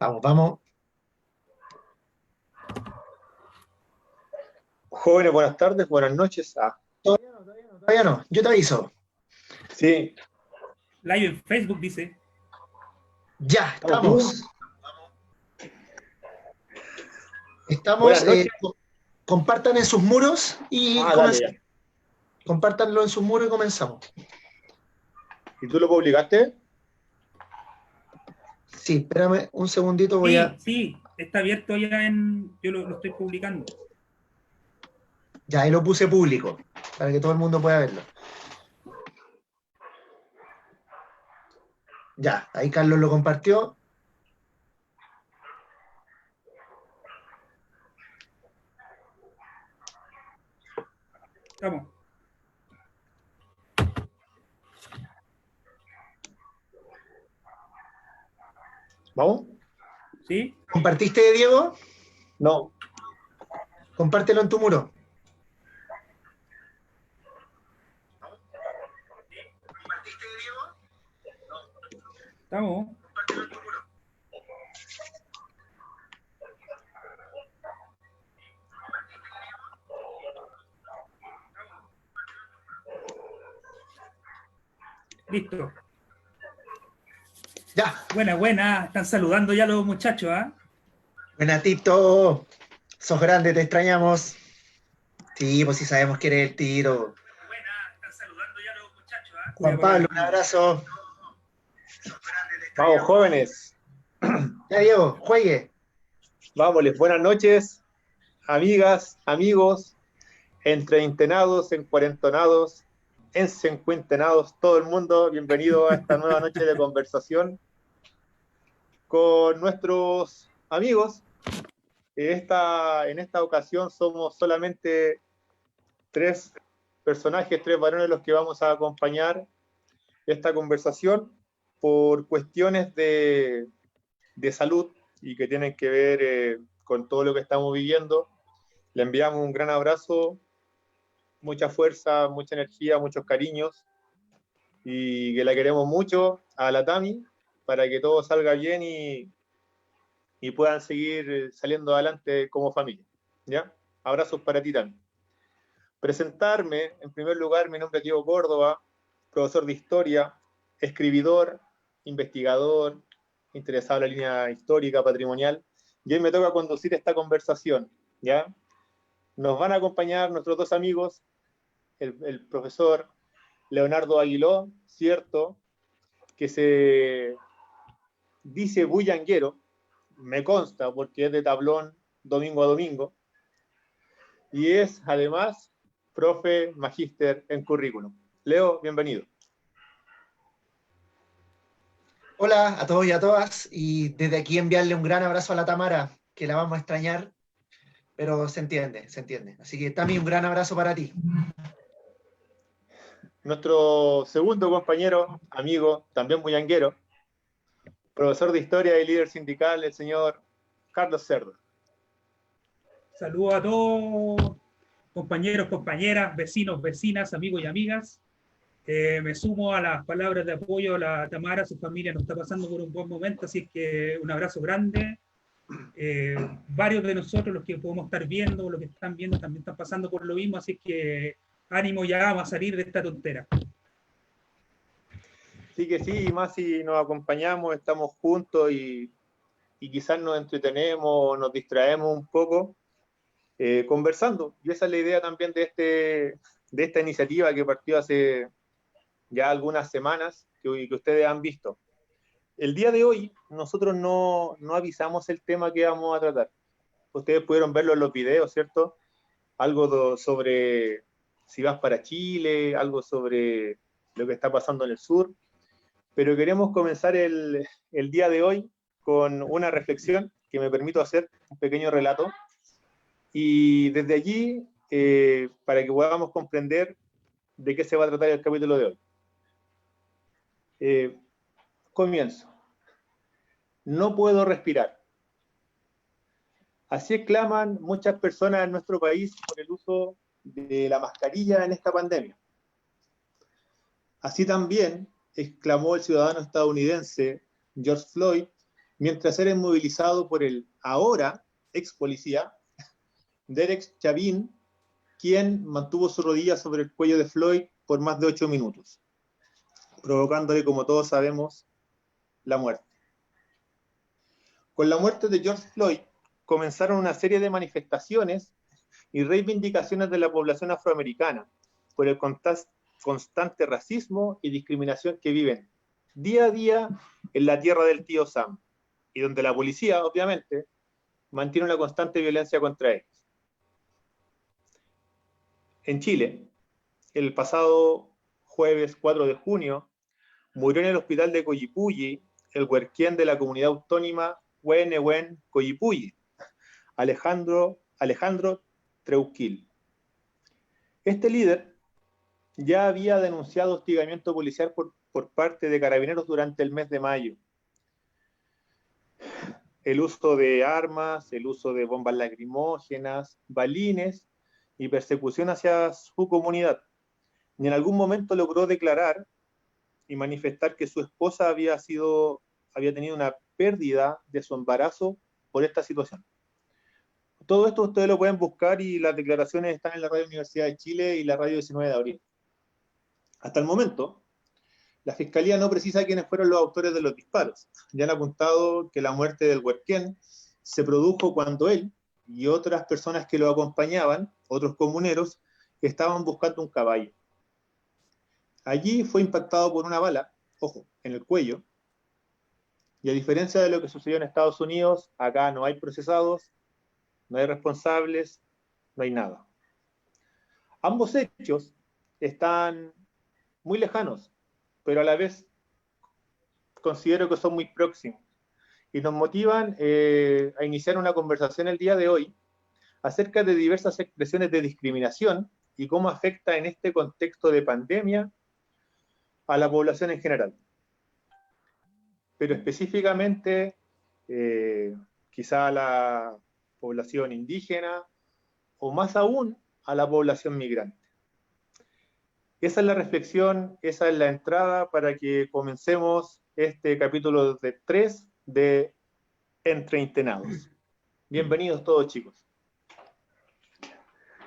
Vamos, vamos. Jóvenes, buenas tardes, buenas noches. Todavía no. Yo te aviso. Sí, Live en Facebook dice. Ya, ¿estamos vivos? estamos. Estamos. Buenas noches. Compartan en sus muros y Dale ya. comenzamos. Compártanlo en sus muros y comenzamos. ¿Y tú lo publicaste? Sí, espérame un segundito, voy a. Sí, está abierto ya en. Yo lo estoy publicando. Ya, ahí lo puse público, para que todo el mundo pueda verlo. Ya, ahí Carlos lo compartió. Vamos. ¿Vamos? ¿Sí? ¿Compartiste, Diego? No. Compártelo en tu muro. ¿Compartiste, Diego? Estamos. Compártelo en tu muro. Listo. Ya. Buena. Están saludando ya los muchachos, ¿ah? Buena, Tito. Sos grande, te extrañamos. Sí, pues sí sabemos que eres el Tito. Están saludando ya los muchachos, ¿ah? Juan Pablo, un abrazo. Vamos, jóvenes. Ya, Diego, juegue. Vámonos, buenas noches, amigas, amigos, entreintenados, encuarentonados, encencuentenados, todo el mundo. Bienvenido a esta nueva noche de conversación con nuestros amigos. En esta ocasión somos solamente tres personajes, tres varones los que vamos a acompañar esta conversación por cuestiones de salud y que tienen que ver con todo lo que estamos viviendo. Le enviamos un gran abrazo, mucha fuerza, mucha energía, muchos cariños y que la queremos mucho a la Tami para que todo salga bien y puedan seguir saliendo adelante como familia. ¿Ya? Abrazos para ti también. Presentarme, en primer lugar, mi nombre es Diego Córdoba, profesor de historia, escribidor, investigador, interesado en la línea histórica, patrimonial, y hoy me toca conducir esta conversación, ¿ya? Nos van a acompañar nuestros dos amigos, el profesor Leonardo Aguiló, cierto, que se dice bullanguero, me consta porque es de tablón domingo a domingo, y es además profe magíster en currículum. Leo, bienvenido. Hola a todos y a todas, y desde aquí enviarle un gran abrazo a la Tamara, que la vamos a extrañar, pero se entiende, se entiende. Así que Tami, un gran abrazo para ti. Nuestro segundo compañero, amigo, también bullanguero, profesor de historia y líder sindical, el señor Carlos Cerdo. Saludos a todos, compañeros, compañeras, vecinos, vecinas, amigos y amigas. Me sumo a las palabras de apoyo a la Tamara, su familia nos está pasando por un buen momento, así que un abrazo grande. Varios de nosotros, los que podemos estar viendo, los que están viendo, también están pasando por lo mismo, así que ánimo, ya vamos a salir de esta tontera. Sí que sí, y más si nos acompañamos, estamos juntos y quizás nos entretenemos, nos distraemos un poco conversando. Y esa es la idea también de esta iniciativa que partió hace ya algunas semanas, que ustedes han visto. El día de hoy nosotros no avisamos el tema que vamos a tratar. Ustedes pudieron verlo en los videos, ¿cierto? Algo sobre si vas para Chile, algo sobre lo que está pasando en el sur. Pero queremos comenzar el día de hoy con una reflexión que me permito hacer, un pequeño relato. Y desde allí, para que podamos comprender de qué se va a tratar el capítulo de hoy. Comienzo. No puedo respirar. Así exclaman muchas personas en nuestro país por el uso de la mascarilla en esta pandemia. Así también exclamó el ciudadano estadounidense George Floyd mientras era inmovilizado por el ahora ex policía Derek Chauvin, quien mantuvo su rodilla sobre el cuello de Floyd por más de 8 minutos, provocándole, como todos sabemos, la muerte. Con la muerte de George Floyd, comenzaron una serie de manifestaciones y reivindicaciones de la población afroamericana por el constante racismo y discriminación que viven día a día en la tierra del tío Sam, y donde la policía, obviamente, mantiene una constante violencia contra ellos. En Chile, el pasado jueves 4 de junio, murió en el hospital de Coyipulli el huerquén de la comunidad autónoma Huehuen Coyipulli, Alejandro Treuquil. Este líder ya había denunciado hostigamiento policial por parte de carabineros durante el mes de mayo. El uso de armas, el uso de bombas lacrimógenas, balines y persecución hacia su comunidad. Y en algún momento logró declarar y manifestar que su esposa había tenido una pérdida de su embarazo por esta situación. Todo esto ustedes lo pueden buscar y las declaraciones están en la Radio Universidad de Chile y la Radio 19 de abril. Hasta el momento, la Fiscalía no precisa quiénes fueron los autores de los disparos. Ya han apuntado que la muerte del huerquén se produjo cuando él y otras personas que lo acompañaban, otros comuneros, estaban buscando un caballo. Allí fue impactado por una bala, ojo, en el cuello, y a diferencia de lo que sucedió en Estados Unidos, acá no hay procesados, no hay responsables, no hay nada. Ambos hechos están muy lejanos, pero a la vez considero que son muy próximos y nos motivan a iniciar una conversación el día de hoy acerca de diversas expresiones de discriminación y cómo afecta en este contexto de pandemia a la población en general. Pero específicamente quizá a la población indígena o más aún a la población migrante. Esa es la reflexión, esa es la entrada para que comencemos este capítulo de 3 de Entreintenados. Bienvenidos todos, chicos.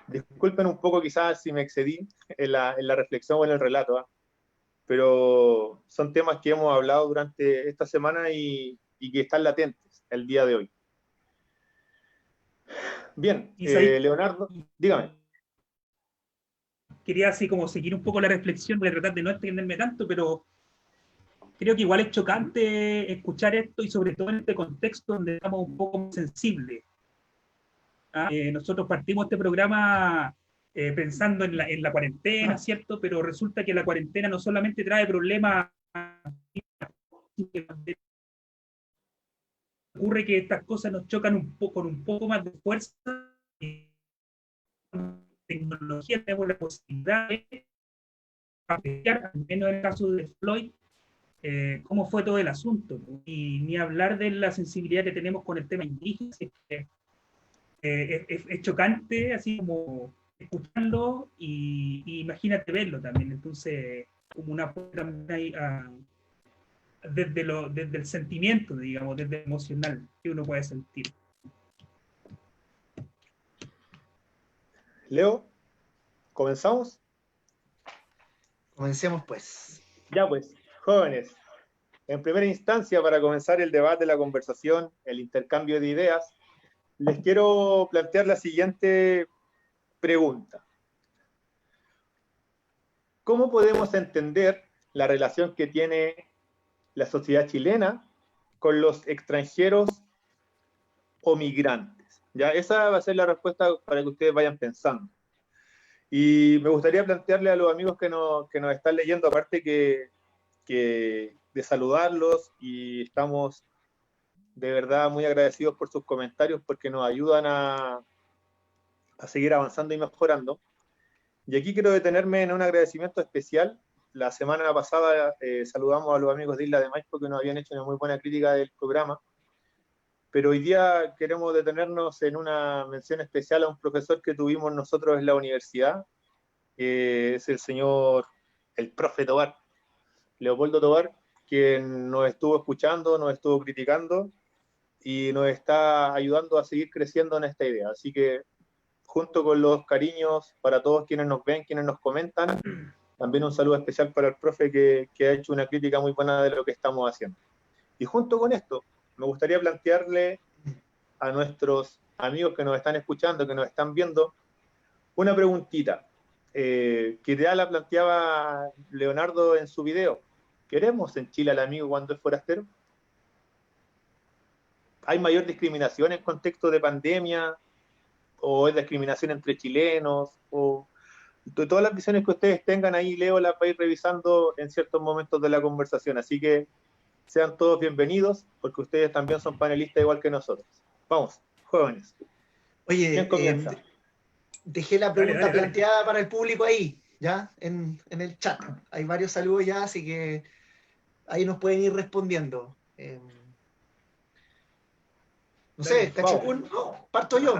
Disculpen un poco quizás si me excedí en la reflexión o en el relato, pero son temas que hemos hablado durante esta semana y que están latentes el día de hoy. Bien, Leonardo, dígame. Quería así como seguir un poco la reflexión, voy a tratar de no extenderme tanto, pero creo que igual es chocante escuchar esto y sobre todo en este contexto donde estamos un poco más sensibles. Nosotros partimos este programa pensando en la cuarentena, ¿cierto? Pero resulta que la cuarentena no solamente trae problemas, ocurre que estas cosas nos chocan con un poco más de fuerza. Tecnología tenemos la posibilidad de apreciar, al menos en el caso de Floyd, cómo fue todo el asunto, y ni hablar de la sensibilidad que tenemos con el tema indígena. Es chocante así como escucharlo y imagínate verlo también. Entonces, como una también desde el sentimiento, digamos, desde el emocional que uno puede sentir. Leo, ¿comenzamos? Comencemos pues. Ya pues, jóvenes, en primera instancia, para comenzar el debate, la conversación, el intercambio de ideas, les quiero plantear la siguiente pregunta. ¿Cómo podemos entender la relación que tiene la sociedad chilena con los extranjeros o migrantes? Ya, esa va a ser la respuesta para que ustedes vayan pensando. Y me gustaría plantearle a los amigos que nos están leyendo, aparte que de saludarlos, y estamos de verdad muy agradecidos por sus comentarios porque nos ayudan a seguir avanzando y mejorando. Y aquí quiero detenerme en un agradecimiento especial. La semana pasada saludamos a los amigos de Isla de Maipo que nos habían hecho una muy buena crítica del programa, pero hoy día queremos detenernos en una mención especial a un profesor que tuvimos nosotros en la universidad, que es el profe Tobar, Leopoldo Tobar, quien nos estuvo escuchando, nos estuvo criticando y nos está ayudando a seguir creciendo en esta idea. Así que, junto con los cariños para todos quienes nos ven, quienes nos comentan, también un saludo especial para el profe que ha hecho una crítica muy buena de lo que estamos haciendo. Y junto con esto, me gustaría plantearle a nuestros amigos que nos están escuchando, que nos están viendo, una preguntita, que ya la planteaba Leonardo en su video. ¿Queremos en Chile al amigo cuando es forastero? ¿Hay mayor discriminación en contexto de pandemia? ¿O es discriminación entre chilenos? O todas las visiones que ustedes tengan ahí, Leo las va a ir revisando en ciertos momentos de la conversación. Así que sean todos bienvenidos, porque ustedes también son panelistas igual que nosotros. Vamos, jóvenes. Oye, ¿Quién comienza? dejé la pregunta Dale. planteada para el público ahí, ya, en el chat. Hay varios saludos ya, así que ahí nos pueden ir respondiendo. No sé, Cachipún, no, parto yo.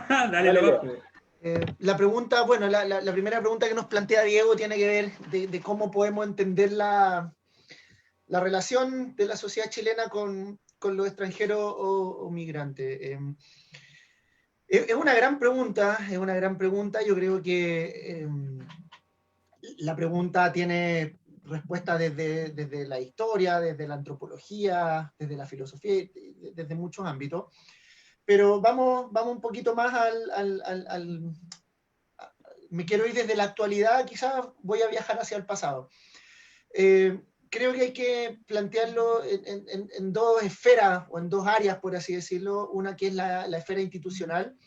Dale, Leo. La pregunta, bueno, la primera pregunta que nos plantea Diego tiene que ver de cómo podemos entender la relación de la sociedad chilena con los extranjeros o migrantes. Es una gran pregunta, yo creo que la pregunta tiene respuesta desde la historia, desde la antropología, desde la filosofía, desde muchos ámbitos. Pero vamos un poquito más me quiero ir desde la actualidad, quizás voy a viajar hacia el pasado. Creo que hay que plantearlo en dos esferas, o en dos áreas, por así decirlo. Una que es la esfera institucional,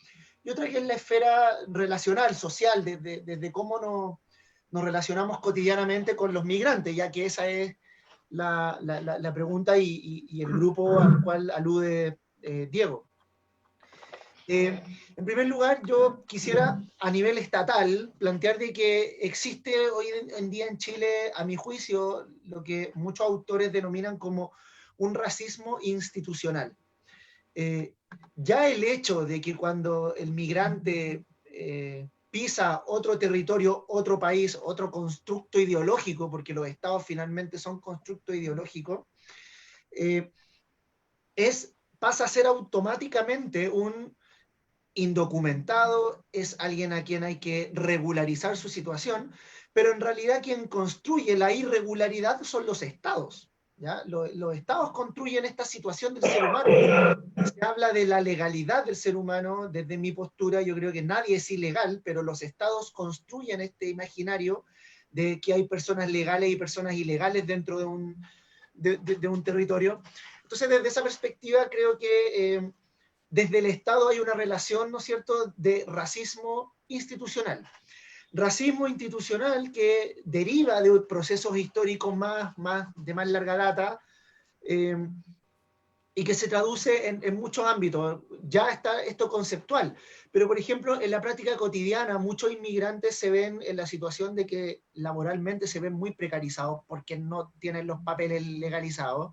y otra que es la esfera relacional, social, desde cómo nos relacionamos cotidianamente con los migrantes, ya que esa es la pregunta y el grupo al cual alude Diego. En primer lugar, yo quisiera a nivel estatal plantear de que existe hoy en día en Chile, a mi juicio, lo que muchos autores denominan como un racismo institucional. Ya el hecho de que cuando el migrante pisa otro territorio, otro país, otro constructo ideológico, porque los estados finalmente son constructos ideológicos, pasa a ser automáticamente un indocumentado, es alguien a quien hay que regularizar su situación, pero en realidad quien construye la irregularidad son los estados. ¿Ya? Los estados construyen esta situación del ser humano. Se habla de la legalidad del ser humano. Desde mi postura, yo creo que nadie es ilegal, pero los estados construyen este imaginario de que hay personas legales y personas ilegales dentro de un territorio. Entonces, desde esa perspectiva, creo que desde el Estado hay una relación, ¿no es cierto?, de racismo institucional. Racismo institucional que deriva de procesos históricos de más larga data y que se traduce en muchos ámbitos. Ya está esto conceptual, pero por ejemplo, en la práctica cotidiana, muchos inmigrantes se ven en la situación de que laboralmente se ven muy precarizados porque no tienen los papeles legalizados.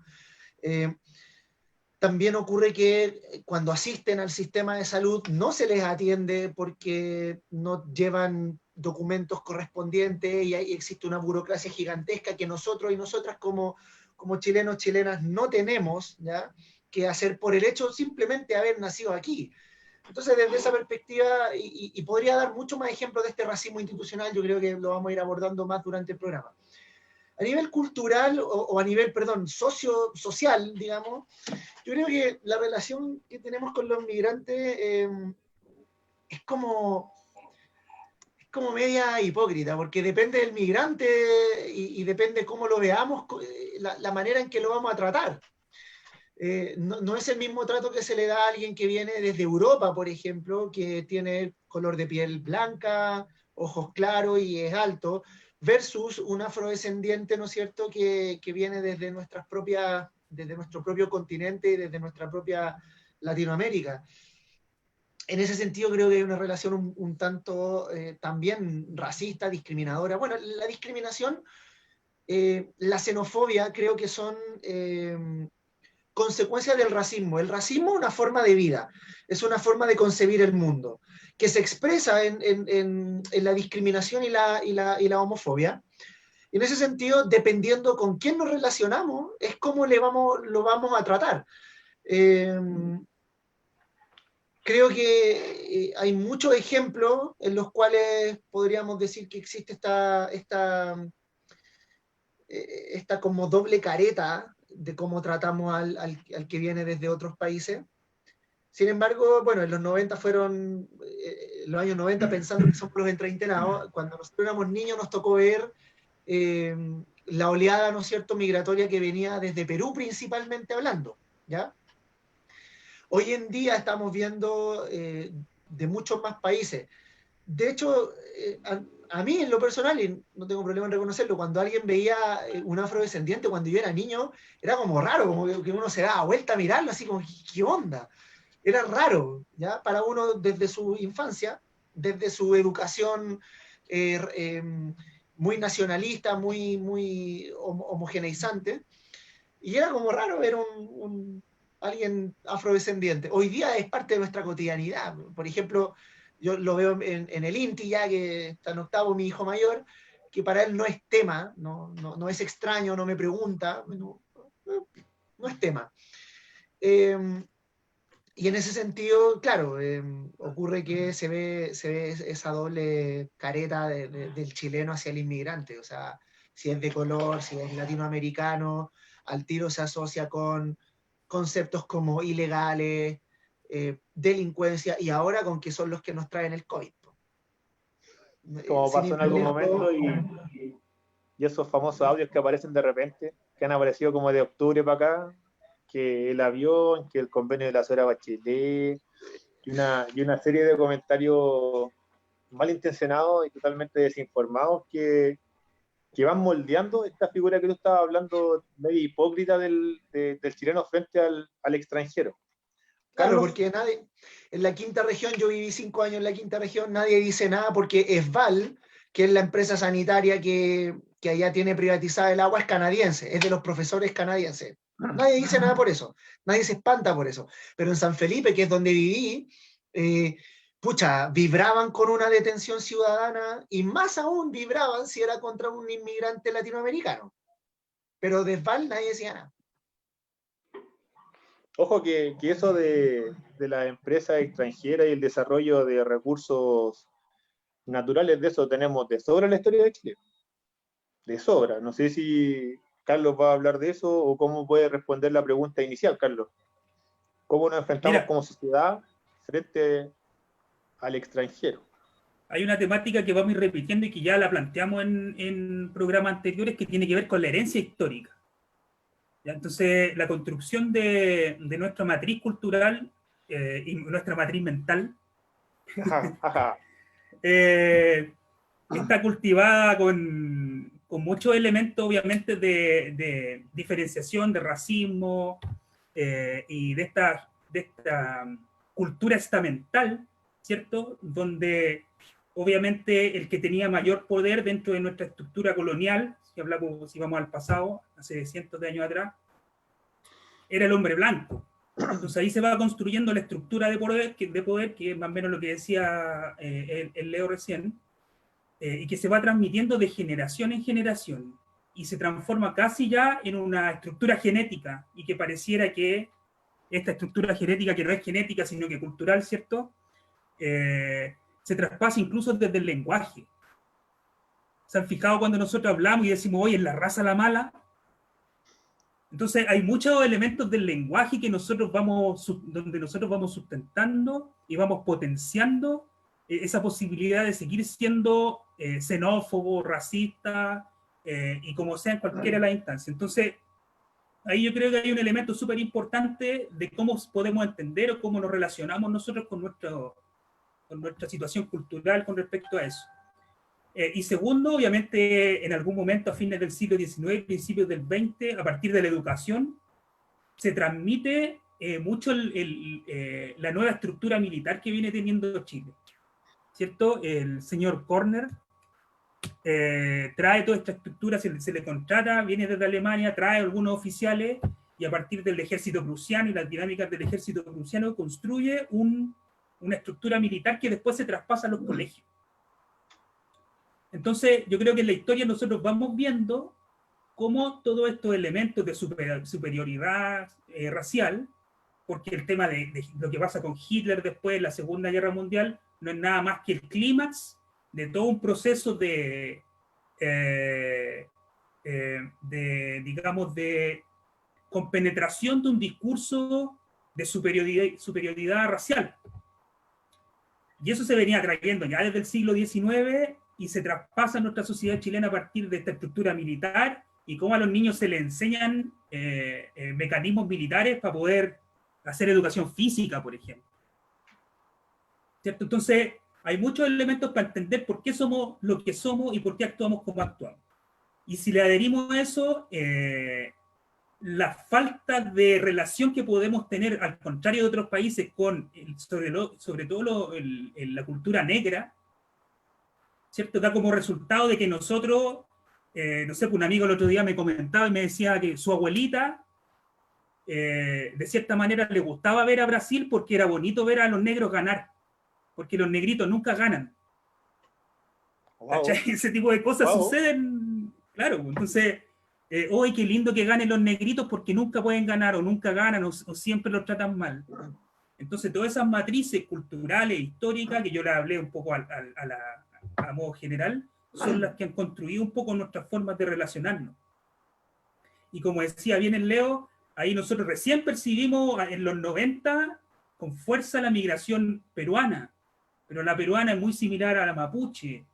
También ocurre que cuando asisten al sistema de salud no se les atiende porque no llevan documentos correspondientes y existe una burocracia gigantesca que nosotros y nosotras como chilenos, chilenas no tenemos, ¿ya?, que hacer por el hecho simplemente de haber nacido aquí. Entonces, desde esa perspectiva, y podría dar muchos más ejemplos de este racismo institucional, yo creo que lo vamos a ir abordando más durante el programa. A nivel cultural, o a nivel, social, digamos, yo creo que la relación que tenemos con los migrantes es como media hipócrita, porque depende del migrante y depende cómo lo veamos, la manera en que lo vamos a tratar. No es el mismo trato que se le da a alguien que viene desde Europa, por ejemplo, que tiene color de piel blanca, ojos claros y es alto, versus un afrodescendiente, ¿no es cierto?, que viene desde nuestro propio continente y desde nuestra propia Latinoamérica. En ese sentido creo que hay una relación un tanto también racista, discriminadora. Bueno, la discriminación, la xenofobia creo que son consecuencias del racismo. El racismo es una forma de vida, es una forma de concebir el mundo, que se expresa en la discriminación y la homofobia. En ese sentido, dependiendo con quién nos relacionamos, es cómo lo vamos a tratar. Creo que hay muchos ejemplos en los cuales podríamos decir que existe esta como doble careta de cómo tratamos al que viene desde otros países. Sin embargo, bueno, en los 90 fueron, los años 90 pensando que somos los entreinterados, cuando nosotros éramos niños nos tocó ver la oleada, ¿no es cierto?, migratoria que venía desde Perú principalmente hablando, ¿ya? Hoy en día estamos viendo de muchos más países. De hecho, a mí en lo personal, y no tengo problema en reconocerlo, cuando alguien veía un afrodescendiente cuando yo era niño, era como raro, como que uno se daba vuelta a mirarlo, así como, ¿qué onda? Era raro, ¿ya? Para uno desde su infancia, desde su educación muy nacionalista, muy homogeneizante, y era como raro ver alguien afrodescendiente. Hoy día es parte de nuestra cotidianidad. Por ejemplo, yo lo veo en el Inti ya, que está en octavo, mi hijo mayor, que para él no es tema, no es extraño, no me pregunta, no es tema. Y en ese sentido, claro, ocurre que se ve esa doble careta del chileno hacia el inmigrante. O sea, si es de color, si es latinoamericano, al tiro se asocia con conceptos como ilegales, delincuencia, y ahora con que son los que nos traen el COVID. Como Sin pasó ir en más algún lejos, momento y esos famosos audios que aparecen de repente, que han aparecido como de octubre para acá, que el avión, que el convenio de la señora Bachelet, y una serie de comentarios malintencionados y totalmente desinformados que van moldeando esta figura que tú estabas hablando, medio hipócrita del chileno frente al extranjero. claro, Carlos, porque nadie, en la quinta región, yo viví 5 años en la quinta región, nadie dice nada porque ESVAL, que es la empresa sanitaria que allá tiene privatizada el agua, es canadiense, es de los profesores canadienses. Nadie dice nada por eso, nadie se espanta por eso. Pero en San Felipe, que es donde viví, pucha, vibraban con una detención ciudadana y más aún vibraban si era contra un inmigrante latinoamericano. Pero de ESVAL nadie decía nada. ojo que eso de las empresas extranjeras y el desarrollo de recursos naturales, de eso tenemos de sobra en la historia de Chile. De sobra. No sé si Carlos va a hablar de eso o cómo puede responder la pregunta inicial, Carlos. ¿Cómo nos enfrentamos Mira, como sociedad frente al extranjero? hay una temática que vamos a ir repitiendo y que ya la planteamos en programas anteriores que tiene que ver con la herencia histórica. ¿Ya? Entonces, la construcción de nuestra matriz cultural y nuestra matriz mental está cultivada con muchos elementos, obviamente, de diferenciación, de racismo y de esta cultura estamental, ¿cierto? Donde obviamente el que tenía mayor poder dentro de nuestra estructura colonial, si vamos al pasado, hace cientos de años atrás, era el hombre blanco. Entonces ahí se va construyendo la estructura de poder, que es más o menos lo que decía el Leo recién, y que se va transmitiendo de generación en generación y se transforma casi ya en una estructura genética y que pareciera que esta estructura genética, que no es genética sino que cultural, ¿cierto? Se traspasa incluso desde el lenguaje. ¿Se han fijado cuando nosotros hablamos y decimos, oye, es la raza la mala? Entonces hay muchos elementos del lenguaje que donde nosotros vamos sustentando y vamos potenciando esa posibilidad de seguir siendo xenófobo, racista, y como sea en cualquiera de las instancias. Entonces, ahí yo creo que hay un elemento súper importante de cómo podemos entender o cómo nos relacionamos nosotros con nuestra situación cultural con respecto a eso. Y segundo, obviamente, en algún momento a fines del siglo XIX, principios del XX, a partir de la educación, se transmite mucho la nueva estructura militar que viene teniendo Chile, ¿cierto? El señor Corner trae toda esta estructura, se le contrata, viene desde Alemania, trae algunos oficiales y a partir del ejército prusiano y las dinámicas del ejército prusiano construye una estructura militar que después se traspasa a los colegios. Entonces, yo creo que en la historia nosotros vamos viendo cómo todos estos elementos de superioridad racial porque el tema de lo que pasa con Hitler después de la Segunda Guerra Mundial no es nada más que el clímax de todo un proceso digamos, de compenetración de un discurso de superioridad racial. Y eso se venía trayendo ya desde el siglo XIX y se traspasa en nuestra sociedad chilena a partir de esta estructura militar y cómo a los niños se les enseñan mecanismos militares para poder hacer educación física, por ejemplo. ¿Cierto? Entonces, hay muchos elementos para entender por qué somos lo que somos y por qué actuamos como actuamos. Y si le adherimos a eso, la falta de relación que podemos tener, al contrario de otros países, con sobre todo la cultura negra, ¿cierto? Da como resultado de que nosotros, no sé, un amigo el otro día me comentaba y me decía que su abuelita, de cierta manera, le gustaba ver a Brasil porque era bonito ver a los negros ganar, porque los negritos nunca ganan. Wow. Ese tipo de cosas suceden, claro, entonces... hoy qué lindo que ganen los negritos porque nunca pueden ganar o nunca ganan o siempre los tratan mal. Entonces todas esas matrices culturales, históricas, que yo les hablé un poco a modo general, son las que han construido un poco nuestras formas de relacionarnos. Y como decía bien el Leo, ahí nosotros recién percibimos en los 90 con fuerza la migración peruana, pero la peruana es muy similar a la mapuche.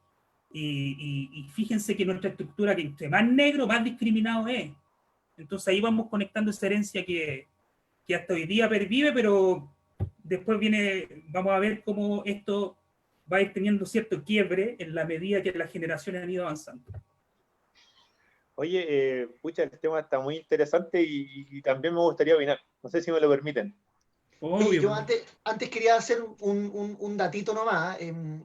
Y fíjense que nuestra estructura, que entre más negro, más discriminado es. Entonces ahí vamos conectando esa herencia que hasta hoy día pervive, pero después vamos a ver cómo esto va a ir teniendo cierto quiebre en la medida que las generaciones han ido avanzando. Oye, pucha, el tema está muy interesante y también me gustaría opinar. No sé si me lo permiten. Yo antes quería hacer un datito nomás. En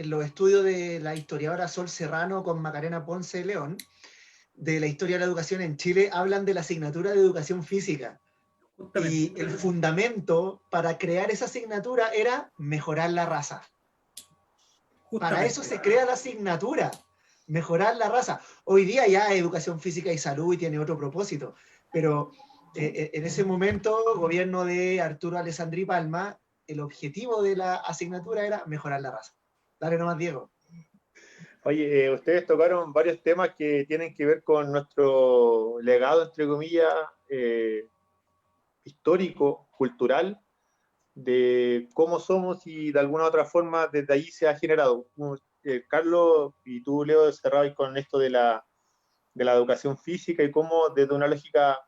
los estudios de la historiadora Sol Serrano con Macarena Ponce de León, de la historia de la educación en Chile, hablan de la asignatura de educación física. Y el fundamento para crear esa asignatura era mejorar la raza. Para eso se crea la asignatura, mejorar la raza. Hoy día ya es educación física y salud y tiene otro propósito, pero... en ese momento, gobierno de Arturo Alessandri Palma, el objetivo de la asignatura era mejorar la raza. Dale nomás, Diego. Oye, ustedes tocaron varios temas que tienen que ver con nuestro legado, entre comillas, histórico, cultural, de cómo somos y de alguna otra forma desde ahí se ha generado. Carlos y tú, Leo, cerrabais con esto de la educación física y cómo desde una lógica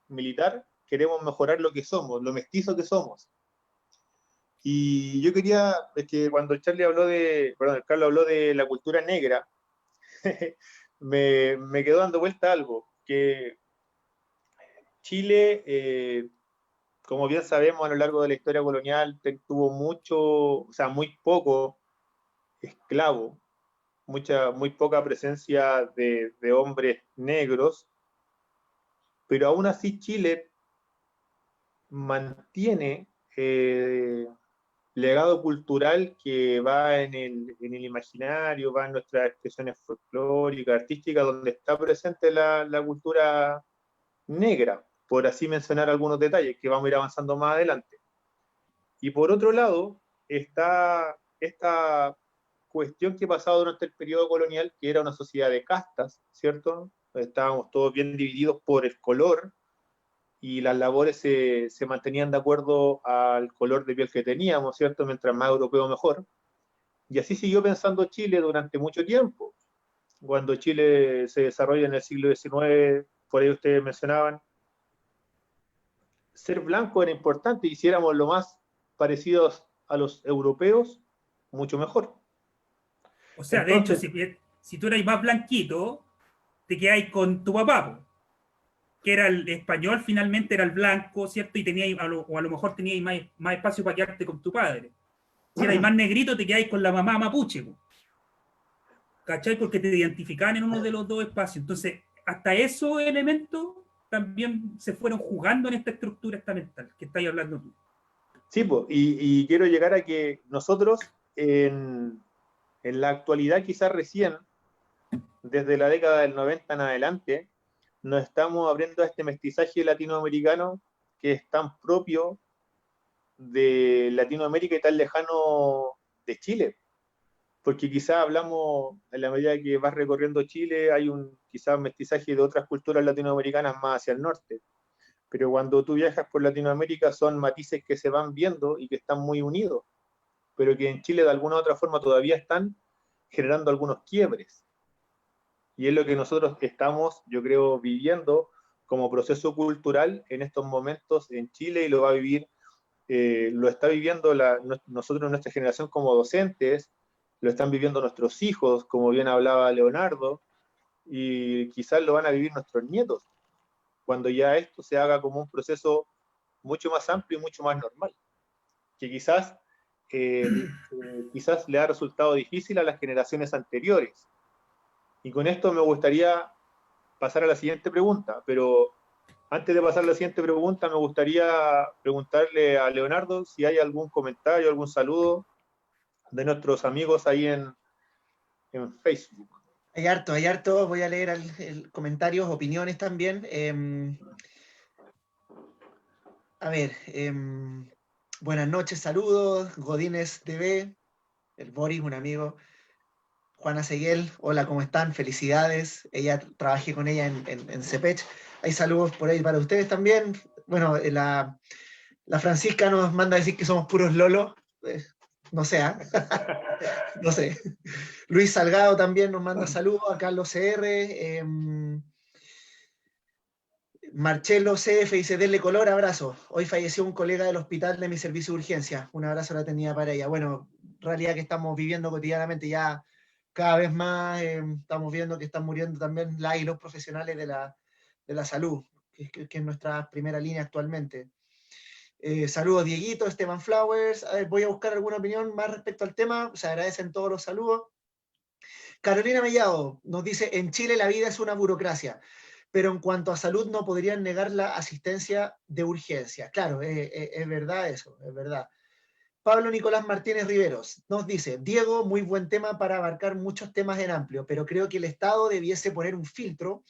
militar queremos mejorar lo que somos, lo mestizo que somos. Y yo quería, es que cuando Carlos habló de la cultura negra, me quedó dando vuelta algo, que Chile, como bien sabemos a lo largo de la historia colonial, tuvo muy poco esclavo, muy poca presencia de hombres negros, pero aún así Chile mantiene legado cultural que va en el imaginario, va en nuestras expresiones folclóricas, artísticas, donde está presente la cultura negra, por así mencionar algunos detalles que vamos a ir avanzando más adelante. Y por otro lado, está esta cuestión que pasaba durante el periodo colonial, que era una sociedad de castas, ¿cierto? Estábamos todos bien divididos por el color, y las labores se mantenían de acuerdo al color de piel que teníamos, ¿cierto? Mientras más europeo mejor. Y así siguió pensando Chile durante mucho tiempo. Cuando Chile se desarrolla en el siglo XIX, por ahí ustedes mencionaban, ser blanco era importante, y si éramos lo más parecidos a los europeos, mucho mejor. O sea, entonces, de hecho, si tú eras más blanquito, te quedáis con tu papá, que era el español, finalmente era el blanco, ¿cierto? Y tenía, o a lo mejor teníais más espacio para quedarte con tu padre. Si erais más negrito, te quedáis con la mamá mapuche, ¿cachai? Porque te identificaban en uno de los dos espacios. Entonces, hasta esos elementos también se fueron jugando en esta estructura estamental que estáis hablando tú. Sí, pues, y quiero llegar a que nosotros en la actualidad, quizás recién, desde la década del 90 en adelante, nos estamos abriendo a este mestizaje latinoamericano que es tan propio de Latinoamérica y tan lejano de Chile. Porque quizás hablamos, en la medida que vas recorriendo Chile, hay un quizás mestizaje de otras culturas latinoamericanas más hacia el norte. Pero cuando tú viajas por Latinoamérica son matices que se van viendo y que están muy unidos, pero que en Chile de alguna u otra forma todavía están generando algunos quiebres. Y es lo que nosotros estamos, yo creo, viviendo como proceso cultural en estos momentos en Chile, y lo va a vivir, lo está viviendo nosotros, nuestra generación como docentes, lo están viviendo nuestros hijos, como bien hablaba Leonardo, y quizás lo van a vivir nuestros nietos, cuando ya esto se haga como un proceso mucho más amplio y mucho más normal, que quizás le ha resultado difícil a las generaciones anteriores. Y con esto me gustaría pasar a la siguiente pregunta, pero antes de pasar a la siguiente pregunta, me gustaría preguntarle a Leonardo si hay algún comentario, algún saludo de nuestros amigos ahí en Facebook. Hay harto, voy a leer comentarios, opiniones también. A ver, buenas noches, saludos, Godínez DB, el Boris, un amigo. Juana Seguel, hola, ¿cómo están? Felicidades. Trabajé con ella en CEPECH. Hay saludos por ahí para ustedes también. Bueno, la Francisca nos manda a decir que somos puros lolos. No sé, ¿eh? No sé. Luis Salgado también nos manda saludos. A Carlos CR. Marcelo CF dice, denle color, abrazo. Hoy falleció un colega del hospital de mi servicio de urgencia. Un abrazo la tenía para ella. Bueno, realidad que estamos viviendo cotidianamente ya cada vez más, estamos viendo que están muriendo también las y los profesionales de la salud, que es nuestra primera línea actualmente. Saludos, Dieguito, Esteban Flowers. A ver, voy a buscar alguna opinión más respecto al tema. Se agradecen todos los saludos. Carolina Mellado nos dice, en Chile la vida es una burocracia, pero en cuanto a salud no podrían negar la asistencia de urgencia. Claro, es verdad eso, es verdad. Pablo Nicolás Martínez Riveros nos dice, Diego, muy buen tema para abarcar muchos temas en amplio, pero creo que el Estado debiese poner un filtro,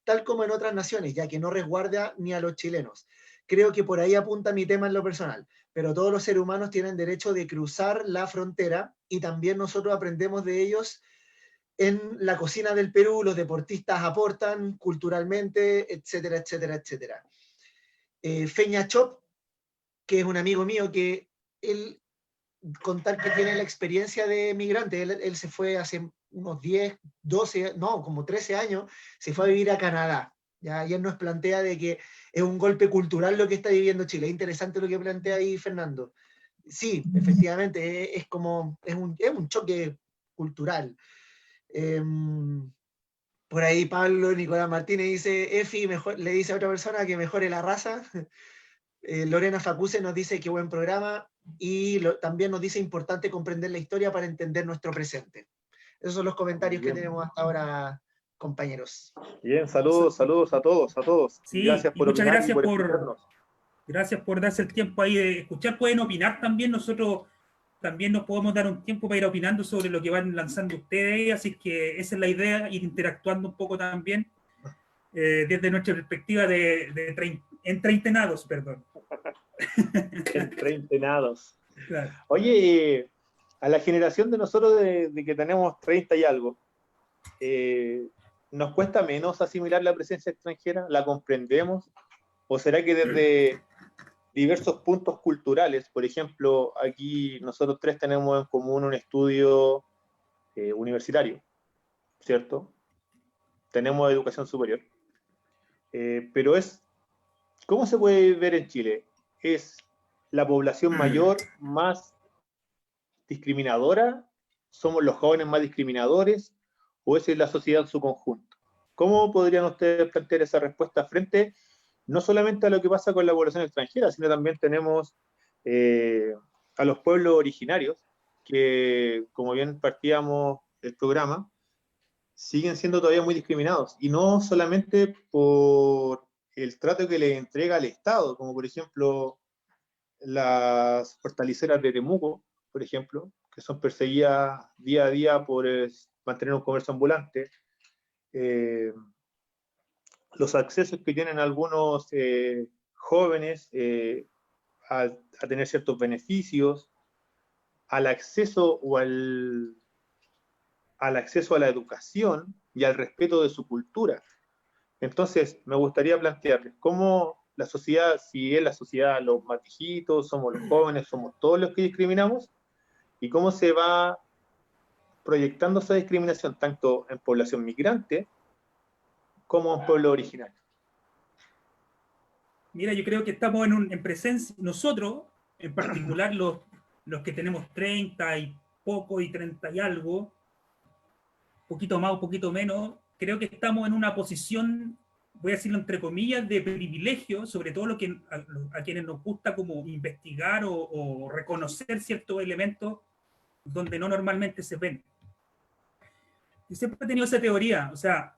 tal como en otras naciones, ya que no resguarda ni a los chilenos. Creo que por ahí apunta mi tema en lo personal, pero todos los seres humanos tienen derecho de cruzar la frontera y también nosotros aprendemos de ellos en la cocina del Perú, los deportistas aportan culturalmente, etcétera, etcétera, etcétera. Feña Chop, que es un amigo mío, que él contar que tiene la experiencia de migrante, él se fue hace unos 10, 12, no, como 13 años, se fue a vivir a Canadá. ¿Ya? Y él nos plantea de que es un golpe cultural lo que está viviendo Chile. Es interesante lo que plantea ahí Fernando. Sí, efectivamente, es como, es un choque cultural. Por ahí Pablo Nicolás Martínez dice, Efi le dice a otra persona que mejore la raza. Lorena Facuse nos dice que buen programa y también nos dice importante comprender la historia para entender nuestro presente. Esos son los comentarios que tenemos hasta ahora, compañeros. Bien, saludos a todos. Sí, Gracias y por muchas opinar y gracias por escucharnos. gracias por darse el tiempo ahí de escuchar. Pueden opinar también, nosotros también nos podemos dar un tiempo para ir opinando sobre lo que van lanzando ustedes, así que esa es la idea, ir interactuando un poco también desde nuestra perspectiva de entretenados, perdón. Entretenados. Claro. Oye, a la generación de nosotros de que tenemos 30 y algo, ¿nos cuesta menos asimilar la presencia extranjera? ¿La comprendemos? ¿O será que desde diversos puntos culturales, por ejemplo, aquí nosotros tres tenemos en común un estudio universitario, ¿cierto? Tenemos educación superior. Pero ¿cómo se puede ver en Chile? ¿Es la población mayor más discriminadora? ¿Somos los jóvenes más discriminadores? ¿O es la sociedad en su conjunto? ¿Cómo podrían ustedes plantear esa respuesta frente no solamente a lo que pasa con la población extranjera, sino también tenemos a los pueblos originarios que, como bien partíamos del programa, siguen siendo todavía muy discriminados, y no solamente por el trato que le entrega el Estado, como por ejemplo las hortaliceras de Temuco, por ejemplo, que son perseguidas día a día por mantener un comercio ambulante, los accesos que tienen algunos jóvenes a tener ciertos beneficios, al acceso al acceso a la educación y al respeto de su cultura. Entonces, me gustaría plantearles cómo la sociedad, si es la sociedad los más viejitos, somos los jóvenes, somos todos los que discriminamos, y cómo se va proyectando esa discriminación tanto en población migrante como en pueblo originario. Mira, yo creo que estamos en presencia, nosotros, en particular los que tenemos 30 y poco y 30 y algo, poquito más o poquito menos, creo que estamos en una posición, voy a decirlo entre comillas, de privilegio, sobre todo a quienes nos gusta como investigar o reconocer ciertos elementos donde no normalmente se ven. Yo siempre he tenido esa teoría, o sea,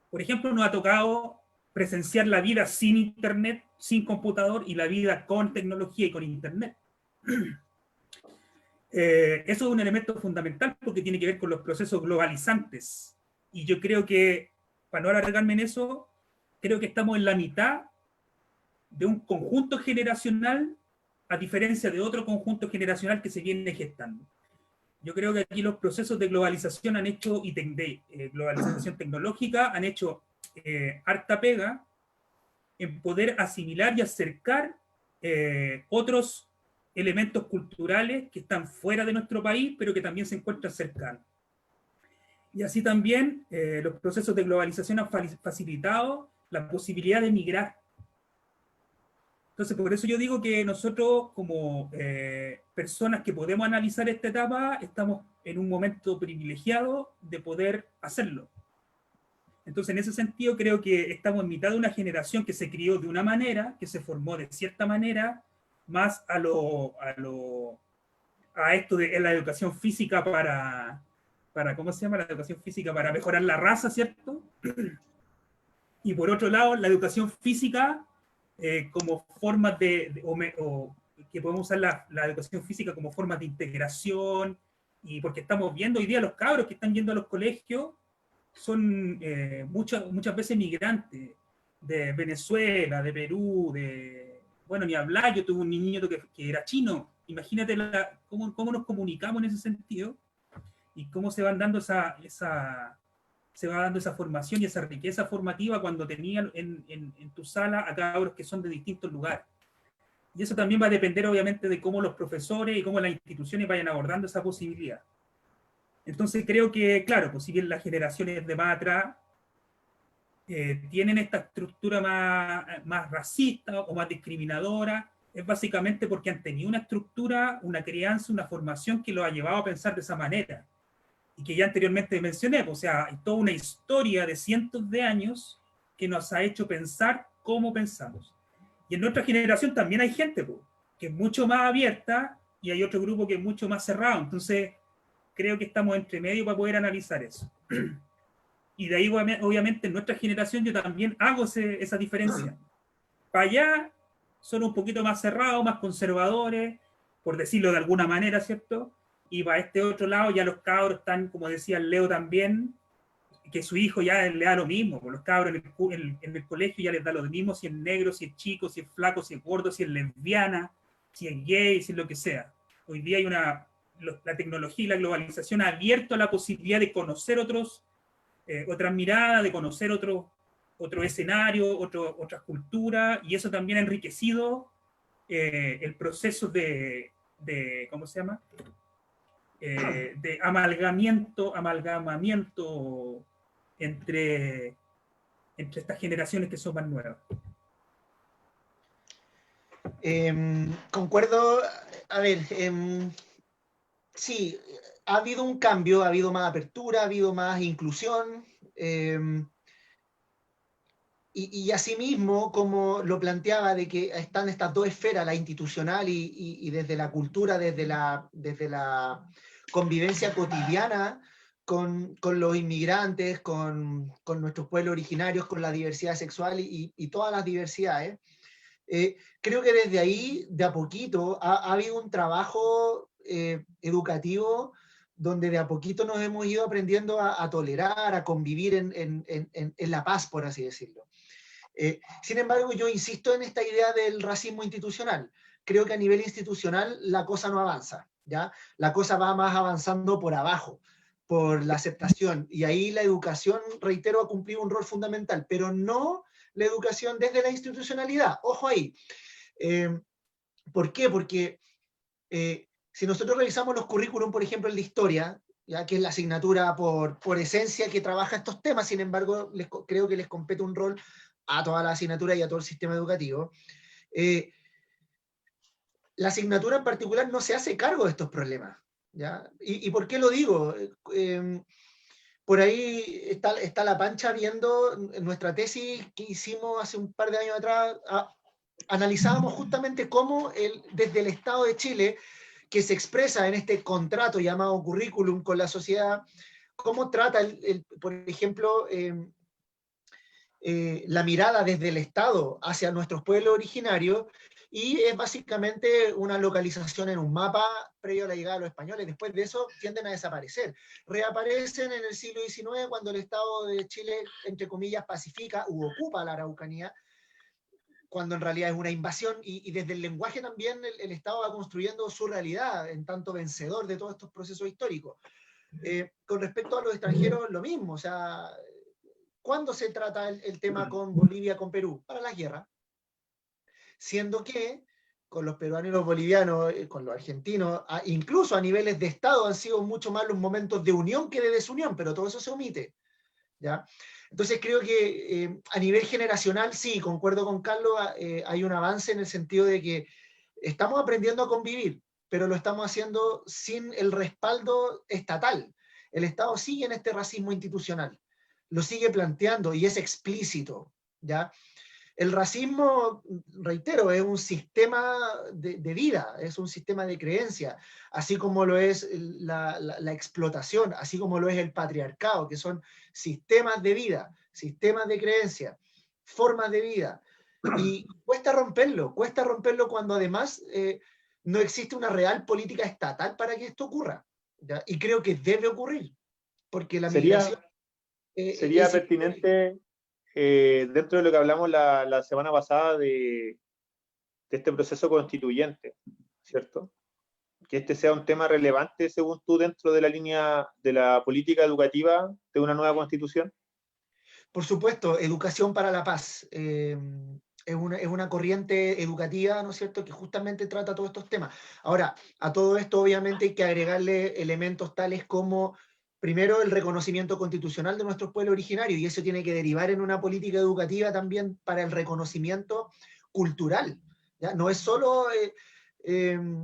por ejemplo, nos ha tocado presenciar la vida sin internet, sin computador, y la vida con tecnología y con internet. Eso es un elemento fundamental porque tiene que ver con los procesos globalizantes. Y yo creo que, para no alargarme en eso, creo que estamos en la mitad de un conjunto generacional, a diferencia de otro conjunto generacional que se viene gestando. Yo creo que aquí los procesos de globalización han hecho, y de globalización tecnológica, han hecho harta pega en poder asimilar y acercar otros elementos culturales que están fuera de nuestro país, pero que también se encuentran cercanos. Y así también los procesos de globalización han facilitado la posibilidad de migrar. Entonces, por eso yo digo que nosotros, como personas que podemos analizar esta etapa, estamos en un momento privilegiado de poder hacerlo. Entonces, en ese sentido, creo que estamos en mitad de una generación que se crió de una manera, que se formó de cierta manera, más a esto de la educación física para, ¿cómo se llama? La educación física para mejorar la raza, ¿cierto? Y por otro lado, la educación física como formas que podemos usar la educación física como formas de integración, y porque estamos viendo hoy día los cabros que están yendo a los colegios son muchas veces migrantes de Venezuela, de Perú, bueno, ni hablar, yo tuve un niñito que era chino. Imagínate cómo nos comunicamos en ese sentido y cómo se van dando se va dando esa formación y esa riqueza formativa cuando tenían en tu sala a cabros que son de distintos lugares. Y eso también va a depender obviamente de cómo los profesores y cómo las instituciones vayan abordando esa posibilidad. Entonces creo que, claro, pues si bien las generaciones de más atrás tienen esta estructura más racista o más discriminadora, es básicamente porque han tenido una estructura, una crianza, una formación que los ha llevado a pensar de esa manera. Y que ya anteriormente mencioné, o sea, hay toda una historia de cientos de años que nos ha hecho pensar cómo pensamos. Y en nuestra generación también hay gente que es mucho más abierta y hay otro grupo que es mucho más cerrado. Entonces, creo que estamos entre medio para poder analizar eso. Y de ahí, obviamente, en nuestra generación yo también hago esa diferencia. Para allá son un poquito más cerrados, más conservadores, por decirlo de alguna manera, ¿cierto? Y para este otro lado ya los cabros están, como decía el Leo también, que su hijo ya le da lo mismo, pues los cabros en el colegio ya les da lo mismo si es negro, si es chico, si es flaco, si es gordo, si es lesbiana, si es gay, si es lo que sea. Hoy día hay la tecnología y la globalización ha abierto la posibilidad de conocer otras miradas, de conocer otro escenario, otras culturas, y eso también ha enriquecido el proceso de ¿cómo se llama? De amalgamamiento entre estas generaciones que son más nuevas. Concuerdo, a ver, sí, ha habido un cambio, ha habido más apertura, ha habido más inclusión, y asimismo, como lo planteaba, de que están estas dos esferas, la institucional y desde la cultura, desde la convivencia cotidiana con los inmigrantes, con nuestros pueblos originarios, con la diversidad sexual y todas las diversidades. Creo que desde ahí, de a poquito, ha habido un trabajo educativo donde de a poquito nos hemos ido aprendiendo a tolerar, a convivir en la paz, por así decirlo. Sin embargo, yo insisto en esta idea del racismo institucional. Creo que a nivel institucional la cosa no avanza, ¿ya? La cosa va más avanzando por abajo, por la aceptación, y ahí la educación, reitero, ha cumplido un rol fundamental, pero no la educación desde la institucionalidad. Ojo ahí. ¿Por qué? Porque si nosotros revisamos los currículum, por ejemplo, el de historia, ya que es la asignatura por esencia que trabaja estos temas, sin embargo, creo que les compete un rol a toda la asignatura y a todo el sistema educativo. La asignatura en particular no se hace cargo de estos problemas, ¿ya? ¿Y por qué lo digo? Por ahí está la Pancha viendo nuestra tesis que hicimos hace un par de años atrás. Analizábamos justamente cómo desde el Estado de Chile, que se expresa en este contrato llamado currículum con la sociedad, cómo trata, por ejemplo, la mirada desde el Estado hacia nuestros pueblos originarios, y es básicamente una localización en un mapa previo a la llegada de los españoles. Después de eso tienden a desaparecer. Reaparecen en el siglo XIX cuando el Estado de Chile, entre comillas, pacifica u ocupa la Araucanía, cuando en realidad es una invasión, y desde el lenguaje también el Estado va construyendo su realidad en tanto vencedor de todos estos procesos históricos. Con respecto a los extranjeros, lo mismo. O sea, ¿cuándo se trata el tema con Bolivia, con Perú? Para las guerras. Siendo que con los peruanos y los bolivianos, con los argentinos, incluso a niveles de Estado han sido mucho más los momentos de unión que de desunión, pero todo eso se omite, ¿ya? Entonces creo que a nivel generacional, sí, concuerdo con Carlos, hay un avance en el sentido de que estamos aprendiendo a convivir, pero lo estamos haciendo sin el respaldo estatal. El Estado sigue en este racismo institucional, lo sigue planteando y es explícito, ¿ya? El racismo, reitero, es un sistema de vida, es un sistema de creencia, así como lo es la explotación, así como lo es el patriarcado, que son sistemas de vida, sistemas de creencia, formas de vida. Y cuesta romperlo cuando además no existe una real política estatal para que esto ocurra, ¿ya? Y creo que debe ocurrir, porque la migración... Sería pertinente... dentro de lo que hablamos la semana pasada de este proceso constituyente, ¿cierto? Que este sea un tema relevante, según tú, dentro de la línea de la política educativa de una nueva constitución. Por supuesto, educación para la paz. Es una corriente educativa, ¿no es cierto?, que justamente trata todos estos temas. Ahora, a todo esto obviamente hay que agregarle elementos tales como, primero, el reconocimiento constitucional de nuestros pueblos originarios, y eso tiene que derivar en una política educativa también para el reconocimiento cultural, ¿ya? No es solo que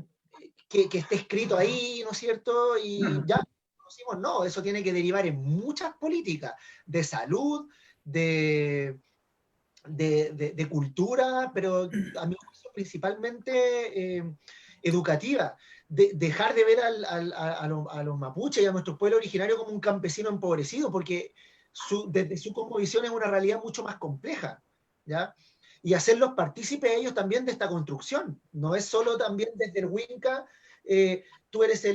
esté escrito ahí, ¿no es cierto?, y ya conocimos, no, eso tiene que derivar en muchas políticas de salud, de cultura, pero a mi juicio principalmente educativa. Dejar de ver a los mapuches y a nuestro pueblo originario como un campesino empobrecido, porque desde su cosmovisión es una realidad mucho más compleja, ¿ya? Y hacerlos partícipes ellos también de esta construcción. No es solo también desde el Winca, tú eres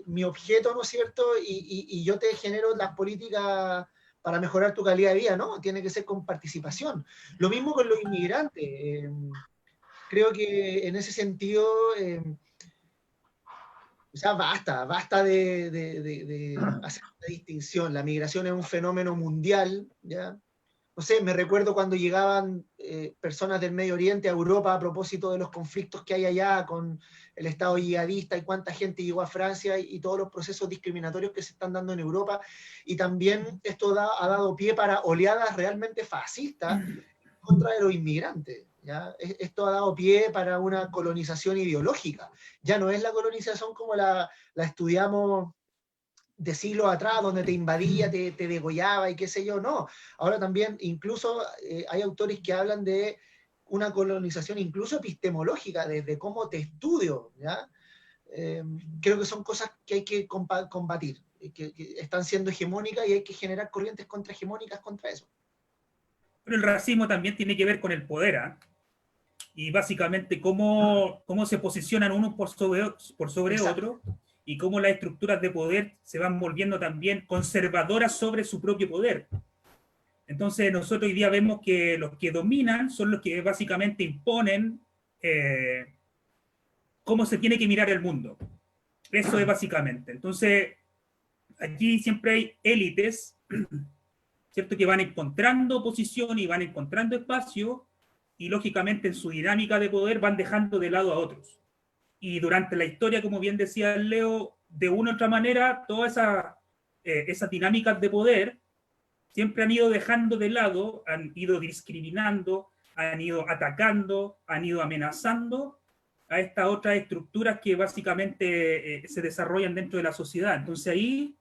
mi objeto, ¿no es cierto? Y yo te genero las políticas para mejorar tu calidad de vida, ¿no? Tiene que ser con participación. Lo mismo con los inmigrantes. Creo que en ese sentido, o sea, basta de hacer una distinción. La migración es un fenómeno mundial, ¿ya? No sé, me recuerdo cuando llegaban personas del Medio Oriente a Europa a propósito de los conflictos que hay allá con el Estado yihadista, y cuánta gente llegó a Francia, y todos los procesos discriminatorios que se están dando en Europa. Y también esto ha dado pie para oleadas realmente fascistas contra de los inmigrantes, ¿ya? Esto ha dado pie para una colonización ideológica. Ya no es la colonización como la estudiamos de siglos atrás, donde te invadía, te degollaba y qué sé yo, no. Ahora también incluso hay autores que hablan de una colonización incluso epistemológica, desde cómo te estudio, ¿ya? Creo que son cosas que hay que combatir, que están siendo hegemónicas, y hay que generar corrientes contrahegemónicas contra eso. Pero el racismo también tiene que ver con el poder, ¿eh? Y básicamente cómo se posicionan unos por sobre otro, y cómo las estructuras de poder se van volviendo también conservadoras sobre su propio poder. Entonces nosotros hoy día vemos que los que dominan son los que básicamente imponen cómo se tiene que mirar el mundo. Eso es básicamente. Entonces, aquí siempre hay élites, ¿cierto? Que van encontrando posición y van encontrando espacio, y lógicamente en su dinámica de poder van dejando de lado a otros. Y durante la historia, como bien decía Leo, de una u otra manera, todas esas dinámicas de poder siempre han ido dejando de lado, han ido discriminando, han ido atacando, han ido amenazando a estas otras estructuras que básicamente se desarrollan dentro de la sociedad. Entonces ahí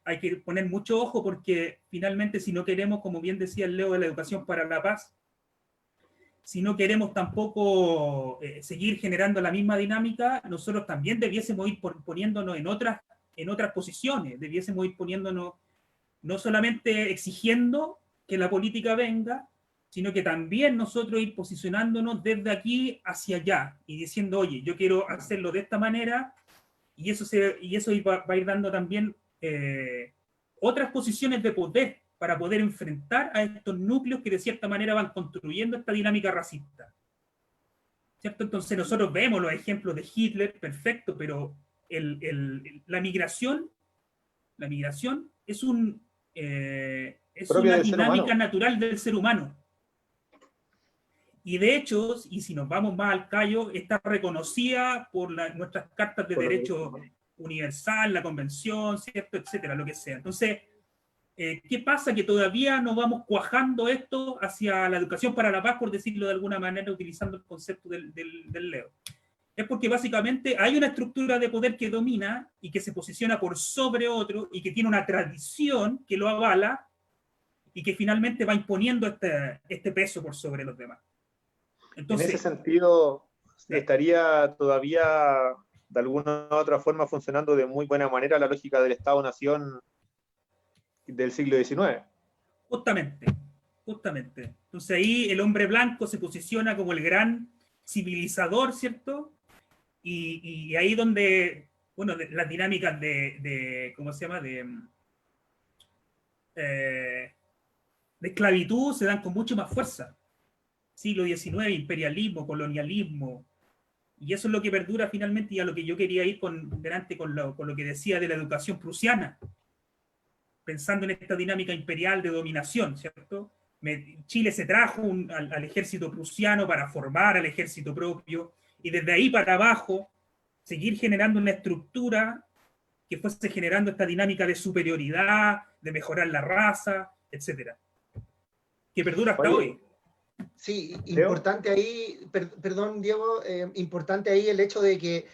hay que poner mucho ojo, porque finalmente, si no queremos, como bien decía el Leo, de la educación para la paz, si no queremos tampoco seguir generando la misma dinámica, nosotros también debiésemos ir poniéndonos en otras posiciones, debiésemos ir poniéndonos, no solamente exigiendo que la política venga, sino que también nosotros ir posicionándonos desde aquí hacia allá y diciendo, oye, yo quiero hacerlo de esta manera, y eso va a ir dando también otras posiciones de poder para poder enfrentar a estos núcleos que de cierta manera van construyendo esta dinámica racista. ¿Cierto? Entonces nosotros vemos los ejemplos de Hitler, perfecto, pero la migración es una dinámica natural del ser humano. Y de hecho, y si nos vamos más al callo, está reconocida por nuestras cartas de derecho universal, la convención, ¿cierto? Etcétera, lo que sea. Entonces, ¿qué pasa? Que todavía no vamos cuajando esto hacia la educación para la paz, por decirlo de alguna manera, utilizando el concepto del Leo. Es porque básicamente hay una estructura de poder que domina y que se posiciona por sobre otro y que tiene una tradición que lo avala y que finalmente va imponiendo este peso por sobre los demás. Entonces, en ese sentido, estaría todavía de alguna u otra forma funcionando de muy buena manera la lógica del Estado-Nación del siglo XIX. Justamente. Entonces ahí el hombre blanco se posiciona como el gran civilizador, ¿cierto? Y ahí donde, bueno, las dinámicas ¿cómo se llama? De esclavitud se dan con mucho más fuerza. Siglo XIX, imperialismo, colonialismo, y eso es lo que perdura finalmente, y a lo que yo quería ir con lo que decía de la educación prusiana, pensando en esta dinámica imperial de dominación, ¿cierto? Chile se trajo al ejército prusiano para formar al ejército propio, y desde ahí para abajo seguir generando una estructura que fuese generando esta dinámica de superioridad, de mejorar la raza, etcétera, que perdura hasta hoy. Sí, importante ahí, perdón Diego, importante ahí el hecho de que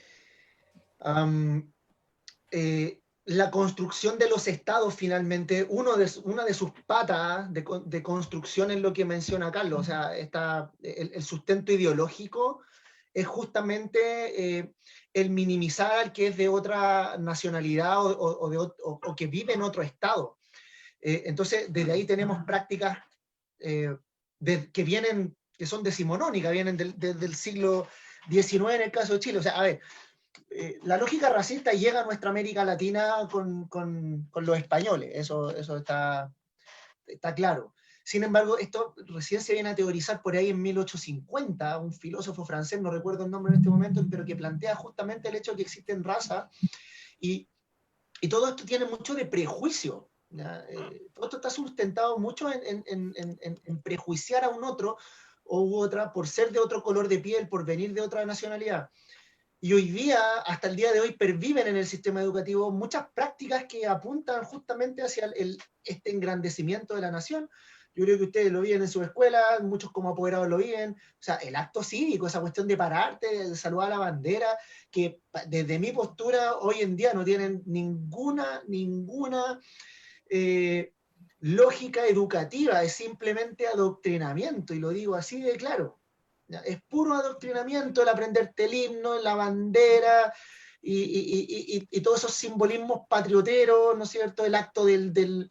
la construcción de los estados finalmente, una de sus patas de construcción es lo que menciona Carlos, o sea, el sustento ideológico es justamente el minimizar al que es de otra nacionalidad o que vive en otro estado. Entonces, desde ahí tenemos prácticas que son decimonónicas, vienen del siglo XIX en el caso de Chile. O sea, a ver, la lógica racista llega a nuestra América Latina con los españoles, eso está claro. Sin embargo, esto recién se viene a teorizar por ahí en 1850, un filósofo francés, no recuerdo el nombre en este momento, pero que plantea justamente el hecho de que existen razas, y todo esto tiene mucho de prejuicio. Todo esto está sustentado mucho en prejuiciar a un otro u otra por ser de otro color de piel, por venir de otra nacionalidad. Y hoy día, hasta el día de hoy, perviven en el sistema educativo muchas prácticas que apuntan justamente hacia este engrandecimiento de la nación. Yo creo que ustedes lo viven en su escuela, muchos como apoderados lo viven. O sea, el acto cívico, esa cuestión de pararte, de saludar a la bandera, que desde mi postura hoy en día no tienen ninguna lógica educativa, es simplemente adoctrinamiento, y lo digo así de claro. Es puro adoctrinamiento el aprenderte el himno, la bandera y todos esos simbolismos patrioteros, ¿no es cierto? El acto del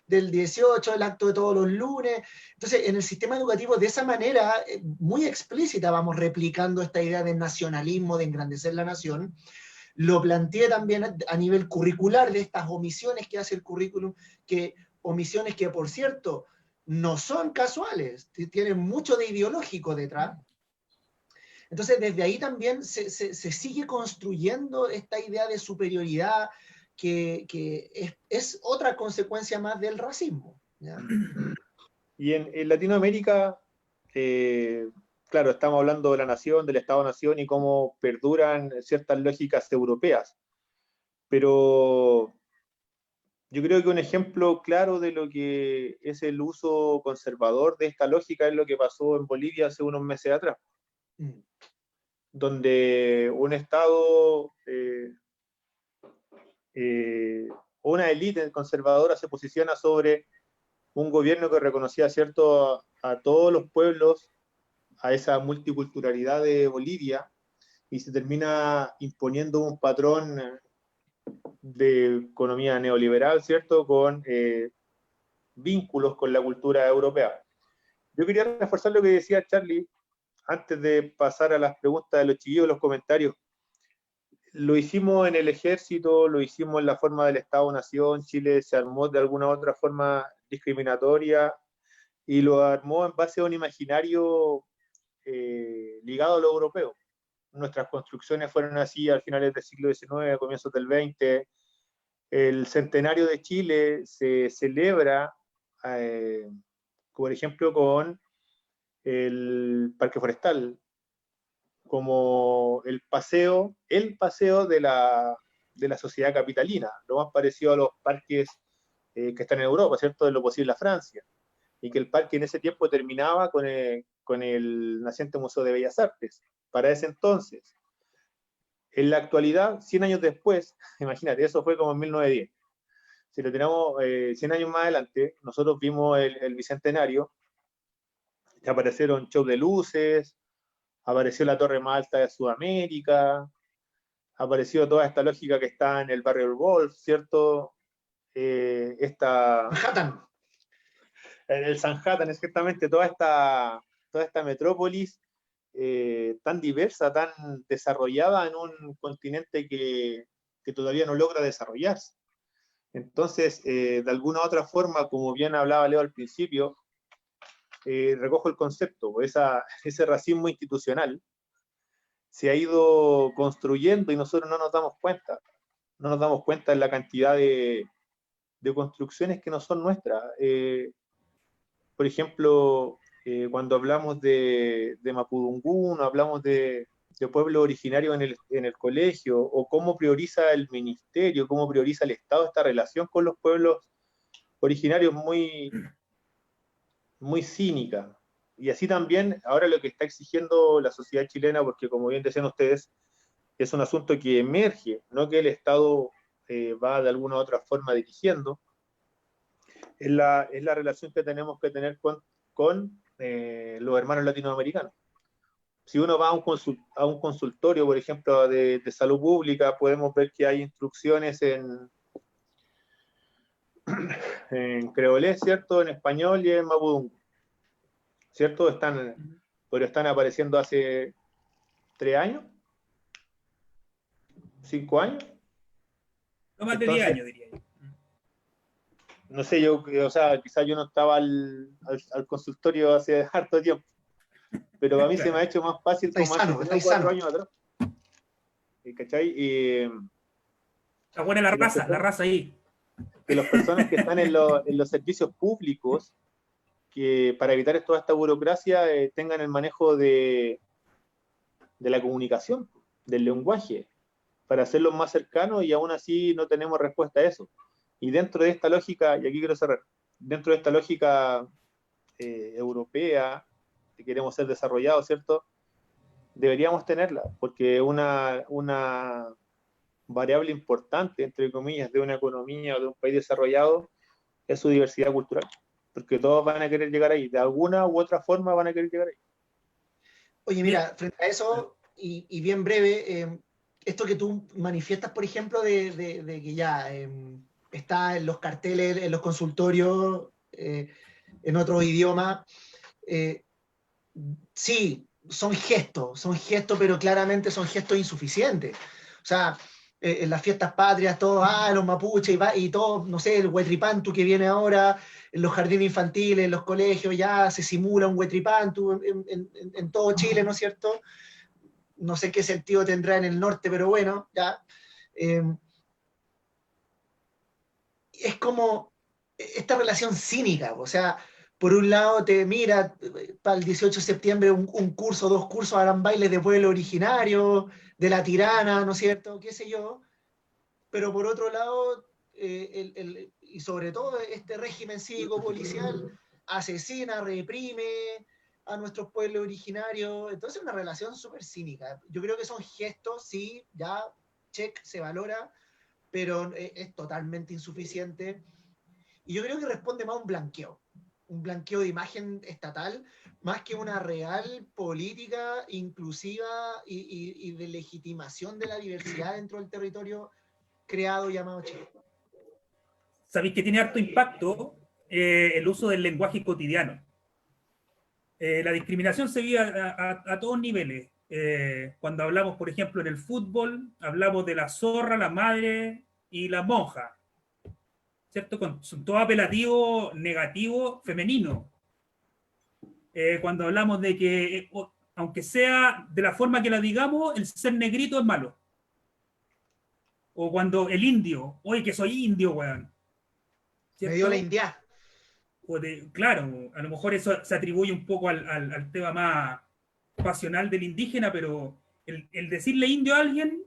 18, el acto de todos los lunes. Entonces, en el sistema educativo, de esa manera muy explícita, vamos replicando esta idea de nacionalismo, de engrandecer la nación. Lo planteé también a nivel curricular, de estas omisiones que hace el currículum, que omisiones que, por cierto, no son casuales, tienen mucho de ideológico detrás. Entonces, desde ahí también se sigue construyendo esta idea de superioridad que es otra consecuencia más del racismo, ¿ya? Y en Latinoamérica, claro, estamos hablando de la nación, del Estado-nación y cómo perduran ciertas lógicas europeas. Pero yo creo que un ejemplo claro de lo que es el uso conservador de esta lógica es lo que pasó en Bolivia hace unos meses atrás, donde un Estado, una élite conservadora se posiciona sobre un gobierno que reconocía, ¿cierto?, a todos los pueblos, a esa multiculturalidad de Bolivia, y se termina imponiendo un patrón de economía neoliberal, ¿cierto?, con vínculos con la cultura europea. Yo quería reforzar lo que decía Charlie, antes de pasar a las preguntas de los chiquillos, los comentarios. Lo hicimos en el ejército, lo hicimos en la forma del Estado-Nación, Chile se armó de alguna u otra forma discriminatoria y lo armó en base a un imaginario ligado a lo europeo. Nuestras construcciones fueron así a finales del siglo XIX, a comienzos del XX. El centenario de Chile se celebra, por ejemplo, con el Parque Forestal, como el paseo de la sociedad capitalina, lo más parecido a los parques que están en Europa, ¿cierto? De lo posible a Francia. Y que el parque en ese tiempo terminaba con el naciente Museo de Bellas Artes. Para ese entonces, en la actualidad, 100 años después, imagínate, eso fue como en 1910. Si lo tenemos 100 años más adelante, nosotros vimos el Bicentenario, aparecieron shows de luces, apareció la torre más alta de Sudamérica, apareció toda esta lógica que está en el barrio del Golf, ¿cierto? Manhattan. En el Sanhattan, exactamente, toda esta metrópolis tan diversa, tan desarrollada en un continente que todavía no logra desarrollarse. Entonces, de alguna u otra forma, como bien hablaba Leo al principio, recojo el concepto, ese racismo institucional se ha ido construyendo y nosotros no nos damos cuenta en la cantidad de construcciones que no son nuestras. Por ejemplo, cuando hablamos de Mapudungun, hablamos de pueblo originario en el colegio, o cómo prioriza el ministerio, cómo prioriza el Estado esta relación con los pueblos originarios muy, muy cínica. Y así también, ahora lo que está exigiendo la sociedad chilena, porque como bien decían ustedes, es un asunto que emerge, no que el Estado va de alguna u otra forma dirigiendo, es la relación que tenemos que tener con los hermanos latinoamericanos. Si uno va a un consultorio, por ejemplo, de salud pública, podemos ver que hay instrucciones en creolés, ¿cierto?, en español y en mapudungun, ¿cierto? Pero están apareciendo hace 3 años, 5 años. No más de 10 años, diría yo. No sé, o sea, quizás yo no estaba al consultorio hace harto tiempo, pero a mí se me ha hecho más fácil como hace 4 años atrás. ¿Cachai? Está buena la raza ahí. Que las personas que están en los servicios públicos, que para evitar toda esta burocracia tengan el manejo de la comunicación, del lenguaje, para hacerlos más cercanos, y aún así no tenemos respuesta a eso. Y dentro de esta lógica, y aquí quiero cerrar, dentro de esta lógica europea, que queremos ser desarrollados, ¿cierto? Deberíamos tenerla, porque una variable importante, entre comillas, de una economía o de un país desarrollado es su diversidad cultural, porque todos van a querer llegar ahí, de alguna u otra forma van a querer llegar ahí. Oye, mira, frente a eso, y bien breve, esto que tú manifiestas, por ejemplo, de que ya está en los carteles, en los consultorios, en otros idiomas, sí, son gestos, pero claramente son gestos insuficientes. O sea, en las fiestas patrias, todos, los mapuches, y todo, no sé, el huetripantu que viene ahora, en los jardines infantiles, en los colegios, ya se simula un huetripantu en todo Chile, ¿no es cierto? No sé qué sentido tendrá en el norte, pero bueno, ya. Es como esta relación cínica, o sea, por un lado te mira, para el 18 de septiembre un curso, 2 cursos harán bailes de pueblo originario, de la tirana, ¿no es cierto? ¿Qué sé yo? Pero por otro lado, y sobre todo este régimen cívico-policial asesina, reprime a nuestros pueblos originarios, entonces es una relación súper cínica. Yo creo que son gestos, sí, ya, check, se valora, pero es totalmente insuficiente. Y yo creo que responde más a un blanqueo de imagen estatal, más que una real política inclusiva y de legitimación de la diversidad dentro del territorio creado llamado Chile. Sabéis que tiene harto impacto el uso del lenguaje cotidiano. La discriminación se vive a todos niveles. Cuando hablamos, por ejemplo, en el fútbol, hablamos de la zorra, la madre y la monja, ¿cierto? Son todos apelativos negativos femeninos. Cuando hablamos de que, aunque sea de la forma que la digamos, el ser negrito es malo. O cuando el indio, oye, que soy indio, weón. ¿Cierto? Me dio la india. Claro, a lo mejor eso se atribuye un poco al tema más pasional del indígena, pero el decirle indio a alguien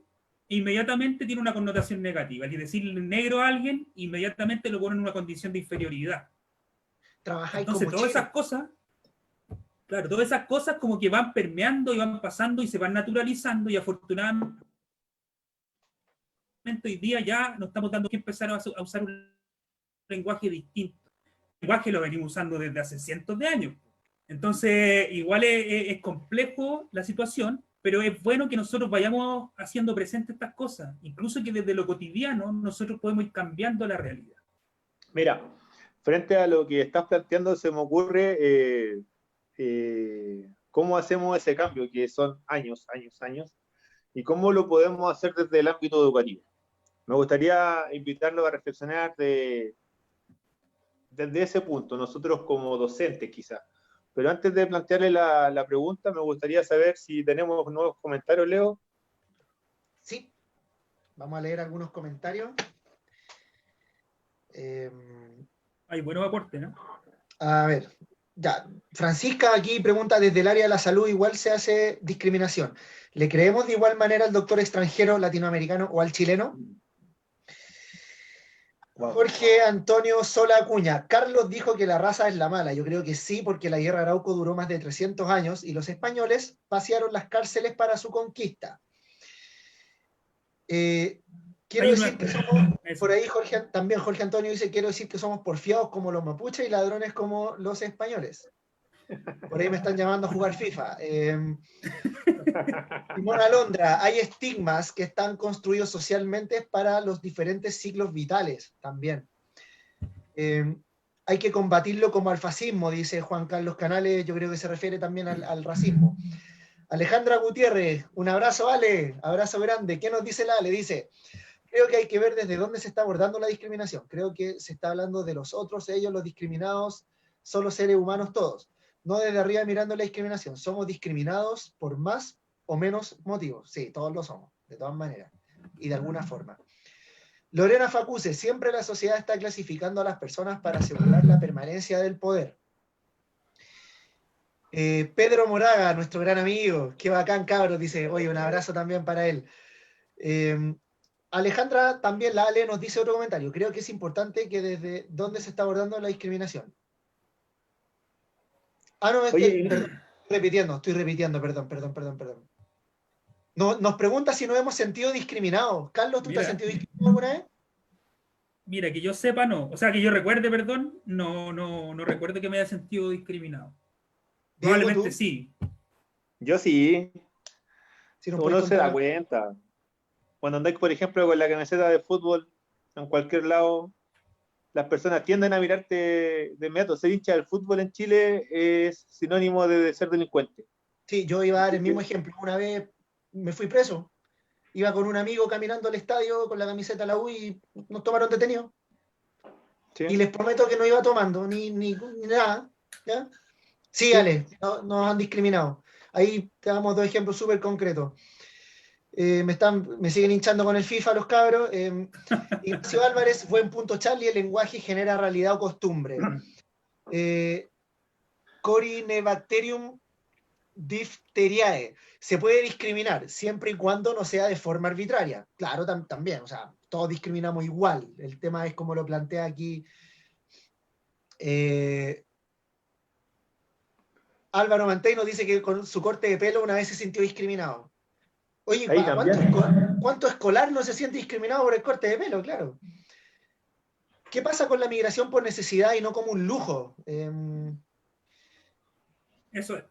inmediatamente tiene una connotación negativa. El decirle negro a alguien inmediatamente lo pone en una condición de inferioridad. Trabajáis Entonces, como todas chino. esas cosas, claro, todas esas cosas como que van permeando y van pasando y se van naturalizando, y afortunadamente hoy día ya nos estamos dando que empezar a usar un lenguaje distinto. El lenguaje lo venimos usando desde hace cientos de años. Entonces, igual es complejo la situación, pero es bueno que nosotros vayamos haciendo presentes estas cosas, incluso que desde lo cotidiano nosotros podemos ir cambiando la realidad. Mira, frente a lo que estás planteando, se me ocurre cómo hacemos ese cambio, que son años, y cómo lo podemos hacer desde el ámbito educativo. Me gustaría invitarlo a reflexionar desde ese punto, nosotros como docentes quizás. Pero antes de plantearle la pregunta, me gustaría saber si tenemos nuevos comentarios, Leo. Sí, vamos a leer algunos comentarios. Hay buenos aportes, ¿no? A ver, ya. Francisca aquí pregunta, desde el área de la salud igual se hace discriminación. ¿Le creemos de igual manera al doctor extranjero, latinoamericano o al chileno? Jorge Antonio Sola Acuña. Carlos dijo que la raza es la mala. Yo creo que sí, porque la guerra Arauco duró más de 300 años y los españoles vaciaron las cárceles para su conquista. Quiero decir que somos, por ahí también Jorge Antonio dice, quiero decir que somos porfiados como los mapuches y ladrones como los españoles. Por ahí me están llamando a jugar FIFA. Simón Alondra, hay estigmas que están construidos socialmente para los diferentes ciclos vitales también. Hay que combatirlo como al fascismo, dice Juan Carlos Canales, yo creo que se refiere también al racismo. Alejandra Gutiérrez, un abrazo, Ale, abrazo grande. ¿Qué nos dice la Ale? Dice, creo que hay que ver desde dónde se está abordando la discriminación. Creo que se está hablando de los otros, ellos, los discriminados, son los seres humanos todos. No desde arriba mirando la discriminación. Somos discriminados por más o menos motivos. Sí, todos lo somos, de todas maneras. Y de alguna forma. Lorena Facuse, siempre la sociedad está clasificando a las personas para asegurar la permanencia del poder. Pedro Moraga, nuestro gran amigo, qué bacán, cabros, dice, oye, un abrazo también para él. Alejandra, también la Ale nos dice otro comentario. Creo que es importante que desde dónde se está abordando la discriminación. No, perdón, estoy repitiendo, perdón. No, nos pregunta si nos hemos sentido discriminados. Carlos, ¿tú te has sentido discriminado alguna vez? Mira, que yo sepa, no. O sea, que yo recuerde, perdón, no recuerdo que me haya sentido discriminado. Diego, probablemente ¿tú? Sí. Yo sí. Si uno se da cuenta. Cuando andáis, por ejemplo, con la camiseta de fútbol en cualquier lado, las personas tienden a mirarte de inmediato. Ser hincha del fútbol en Chile es sinónimo de ser delincuente. Sí, yo iba a dar el mismo ejemplo. Una vez me fui preso. iba con un amigo caminando al estadio con la camiseta de la U y nos tomaron detenidos. Sí. Y les prometo que no iba tomando ni nada. ¿Ya? Sí, Ale, nos han discriminado. Ahí te damos 2 ejemplos súper concretos. Me siguen hinchando con el FIFA los cabros. Ignacio Álvarez, buen punto Charlie, el lenguaje genera realidad o costumbre. Corinebacterium diphtheriae. Se puede discriminar siempre y cuando no sea de forma arbitraria. Claro, también, o sea, todos discriminamos igual. El tema es como lo plantea aquí Álvaro Mantei, nos dice que con su corte de pelo una vez se sintió discriminado. Oye, Ahí también. ¿cuánto escolar no se siente discriminado por el corte de pelo? Claro. ¿Qué pasa con la migración por necesidad y no como un lujo? Eso es.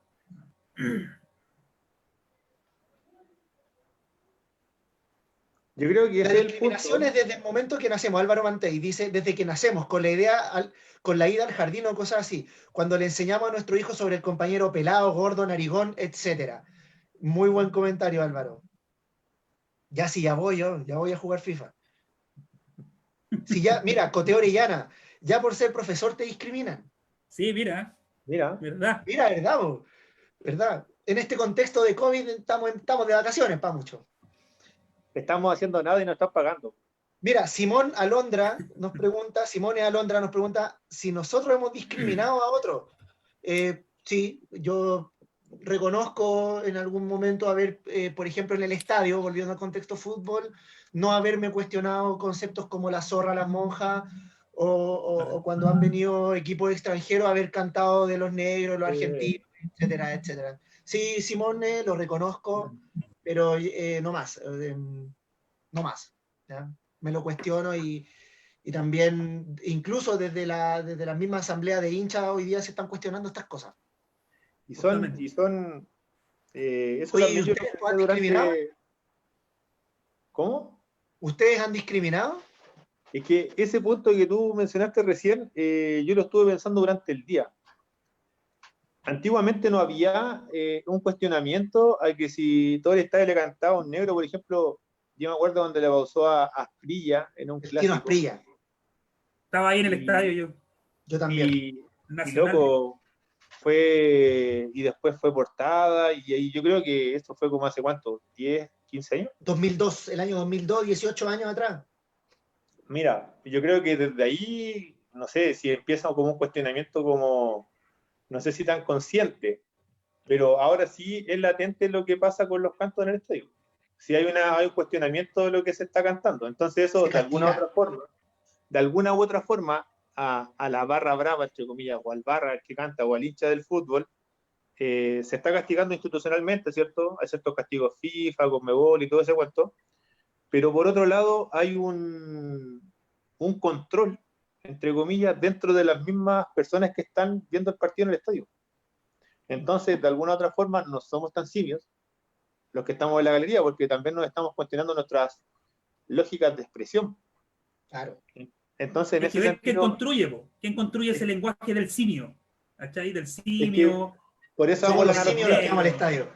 Yo creo que La ese es el discriminación punto. es desde el momento que nacemos. Álvaro Mantei dice, desde que nacemos, con la idea, con la ida al jardín o cosas así. Cuando le enseñamos a nuestro hijo sobre el compañero pelado, gordo, narigón, etc. Muy buen comentario, Álvaro. Ya sí, ya voy a jugar FIFA. Si ya, mira, Cote Orellana, ya por ser profesor te discriminan. Sí, mira, Mira, ¿verdad? Mira, ¿verdad? ¿Verdad? En este contexto de COVID estamos de vacaciones para mucho. estamos haciendo nada y nos están pagando. Mira, Simone Alondra nos pregunta si nosotros hemos discriminado a otros. Sí, yo reconozco en algún momento haber, por ejemplo, en el estadio, volviendo al contexto fútbol, no haberme cuestionado conceptos como la zorra, las monjas, o cuando han venido equipos extranjeros, haber cantado de los negros, los argentinos, etcétera, etcétera. Sí, Simone, lo reconozco, pero no más, no más. ¿Ya? Me lo cuestiono y también, incluso desde la misma asamblea de hinchas, hoy día se están cuestionando estas cosas. Eso Oye, ¿y también yo lo ustedes lo pensé han discriminado? durante. ¿Cómo? ¿Ustedes han discriminado? Es que ese punto que tú mencionaste recién, yo lo estuve pensando durante el día. Antiguamente no había un cuestionamiento a que si todo el estadio le cantaba a un negro, por ejemplo, yo me acuerdo donde le pausó a Asprilla en un El Tino clásico, Asprilla. Estaba ahí en el estadio y, yo, Yo también. y, y Nacional. loco, y después fue portada, y ahí yo creo que esto fue como hace cuánto, 10, 15 años. 2002, el año 2002, 18 años atrás. Mira, yo creo que desde ahí, no sé, si empieza como un cuestionamiento como, no sé si tan consciente, pero ahora sí es latente lo que pasa con los cantos en el estadio. Si hay un cuestionamiento de lo que se está cantando, entonces eso Se castiga. de alguna u otra forma, a la barra brava, entre comillas, o al barra que canta, o al hincha del fútbol, se está castigando institucionalmente, ¿cierto? Hay ciertos castigos FIFA, Conmebol y todo ese cuento, pero por otro lado hay un control, entre comillas, dentro de las mismas personas que están viendo el partido en el estadio. Entonces, de alguna u otra forma, no somos tan simios los que estamos en la galería, porque también nos estamos cuestionando nuestras lógicas de expresión. Claro. Entonces, en Hay que ese ver sentido, quién construye ese lenguaje del simio, ¿cachai? Del es que simio, por eso hago Somos la los simios los que vamos al analogía. estadio.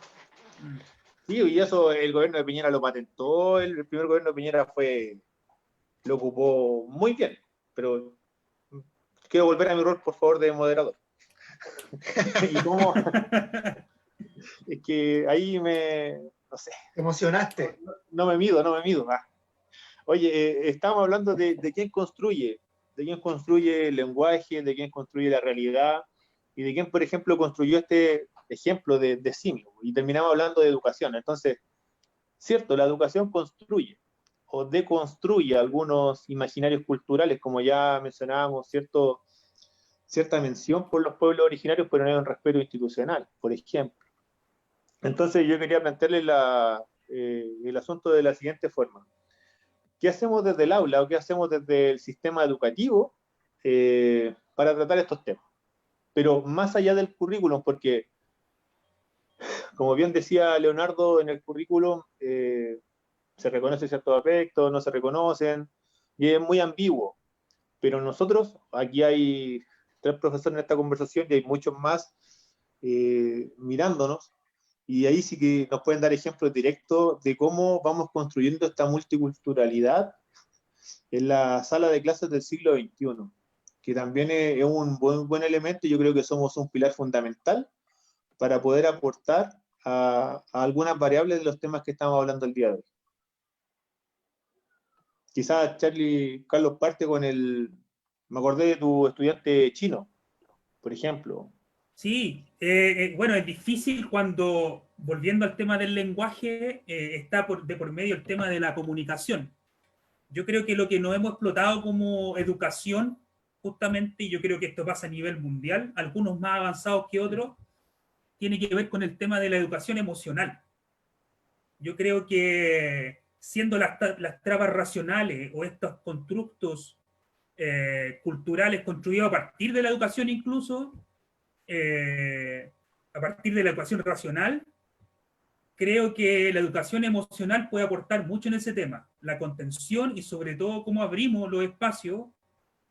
Sí, y eso el gobierno de Piñera lo patentó, el primer gobierno de Piñera lo ocupó muy bien, pero quiero volver a mi rol, por favor, de moderador. Y cómo, es que ahí no sé, Te emocionaste. no me mido. Oye, estamos hablando de quién construye el lenguaje, de quién construye la realidad, y de quién, por ejemplo, construyó este ejemplo de simio, y terminamos hablando de educación. Entonces, cierto, la educación construye o deconstruye algunos imaginarios culturales, como ya mencionábamos, cierta mención por los pueblos originarios, pero no hay un respeto institucional, por ejemplo. Entonces yo quería plantearle el asunto de la siguiente forma. ¿Qué hacemos desde el aula o qué hacemos desde el sistema educativo para tratar estos temas? Pero más allá del currículum, porque como bien decía Leonardo, en el currículum se reconoce ciertos aspectos, no se reconocen, y es muy ambiguo. Pero nosotros, aquí hay 3 profesores en esta conversación y hay muchos más mirándonos, Y ahí sí que nos pueden dar ejemplos directos de cómo vamos construyendo esta multiculturalidad en la sala de clases del siglo XXI, que también es un buen elemento, y yo creo que somos un pilar fundamental para poder aportar a algunas variables de los temas que estamos hablando el día de hoy. Quizás Carlos parte con me acordé de tu estudiante chino, por ejemplo. Sí, bueno, es difícil cuando, volviendo al tema del lenguaje, está de por medio el tema de la comunicación. Yo creo que lo que nos hemos explotado como educación, justamente, y yo creo que esto pasa a nivel mundial, algunos más avanzados que otros, tiene que ver con el tema de la educación emocional. Yo creo que siendo las trabas racionales o estos constructos culturales construidos a partir de la educación incluso, a partir de la educación racional, creo que la educación emocional puede aportar mucho en ese tema, la contención y sobre todo cómo abrimos los espacios,